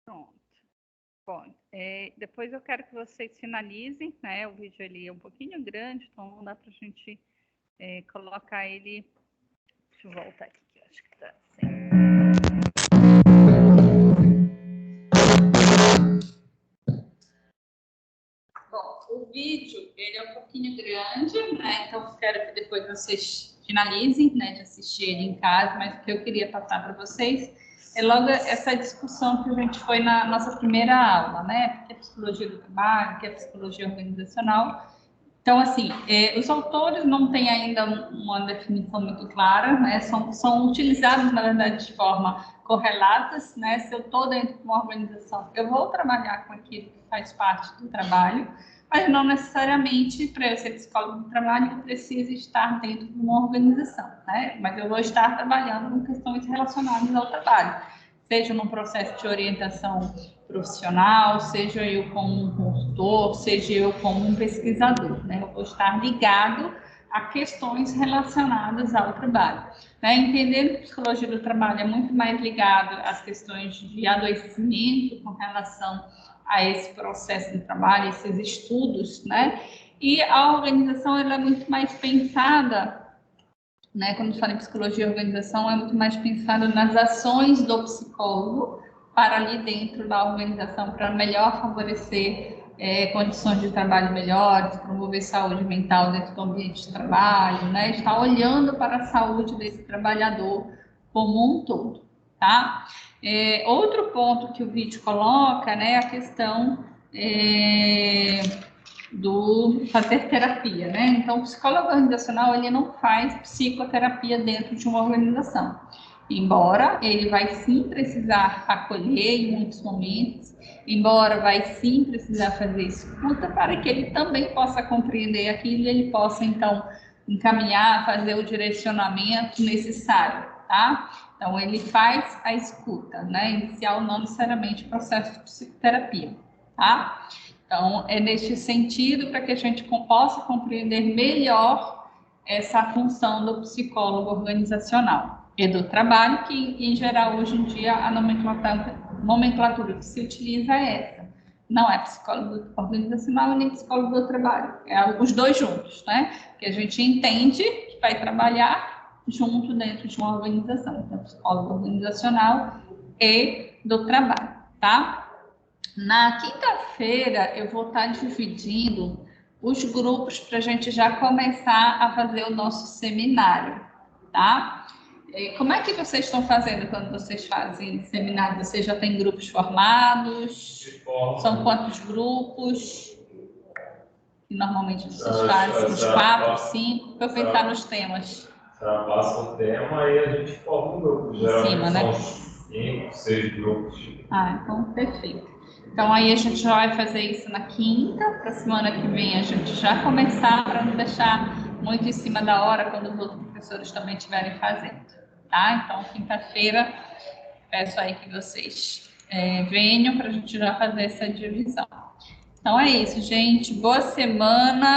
Speaker 1: Pronto. Bom, depois eu quero que vocês finalizem, né? O vídeo ali é um pouquinho grande, então não dá para a gente colocar ele. Deixa eu voltar aqui, que eu acho que está assim. Bom, o vídeo ele é um pouquinho grande, né? Então eu quero que depois vocês finalizem, né, de assistir ele em casa, mas o que eu queria passar para vocês é logo essa discussão que a gente foi na nossa primeira aula, né? O que é psicologia do trabalho, o que é psicologia organizacional. Então, assim, os autores não têm ainda uma definição muito clara, né? São utilizados, na verdade, de forma correlatas, né? Se eu estou dentro de uma organização, eu vou trabalhar com aquilo que faz parte do trabalho, mas não necessariamente, para eu ser psicólogo do trabalho, eu preciso estar dentro de uma organização, né? Mas eu vou estar trabalhando com questões relacionadas ao trabalho, seja num processo de orientação profissional, seja eu como um consultor, seja eu como um pesquisador, né? Eu vou estar ligado a questões relacionadas ao trabalho, né? Entendendo que a psicologia do trabalho é muito mais ligado às questões de adoecimento com relação a esse processo de trabalho, esses estudos, né? E a organização ela é muito mais pensada, né? Quando fala em psicologia e organização, é muito mais pensada nas ações do psicólogo para ali dentro da organização, para melhor favorecer condições de trabalho melhores, promover saúde mental dentro do ambiente de trabalho, né? Está olhando para a saúde desse trabalhador como um todo, tá? Outro ponto que o vídeo coloca, né, é a questão do fazer terapia, né? Então, o psicólogo organizacional, ele não faz psicoterapia dentro de uma organização, embora ele vai sim precisar acolher em muitos momentos, embora vai sim precisar fazer escuta para que ele também possa compreender aquilo e ele possa, então, encaminhar, fazer o direcionamento necessário, tá? Então, ele faz a escuta, né? Inicial, não necessariamente o processo de psicoterapia, tá? Então, é neste sentido para que a gente possa compreender melhor essa função do psicólogo organizacional e do trabalho, que, em geral, hoje em dia, a nomenclatura que se utiliza é essa. Não é psicólogo organizacional nem psicólogo do trabalho. É os dois juntos, né? Que a gente entende que vai trabalhar junto dentro de uma organização. Então, psicólogo organizacional e do trabalho, tá? Na quinta-feira, eu vou estar dividindo os grupos para a gente já começar a fazer o nosso seminário, tá? Como é que vocês estão fazendo quando vocês fazem seminário? Vocês já têm grupos formados? São quantos grupos? Que normalmente vocês fazem? Uns 4, 5? Para eu pensar nos temas.
Speaker 2: Passa o tema e a gente forma um grupo.
Speaker 1: Em cima, né?
Speaker 2: São 5, 6 grupos.
Speaker 1: Ah, então perfeito. Então aí a gente já vai fazer isso na quinta, para a semana que vem a gente já começar, para não deixar muito em cima da hora quando os outros professores também estiverem fazendo, tá? Então quinta-feira peço aí que vocês venham para a gente já fazer essa divisão. Então é isso, gente. Boa semana.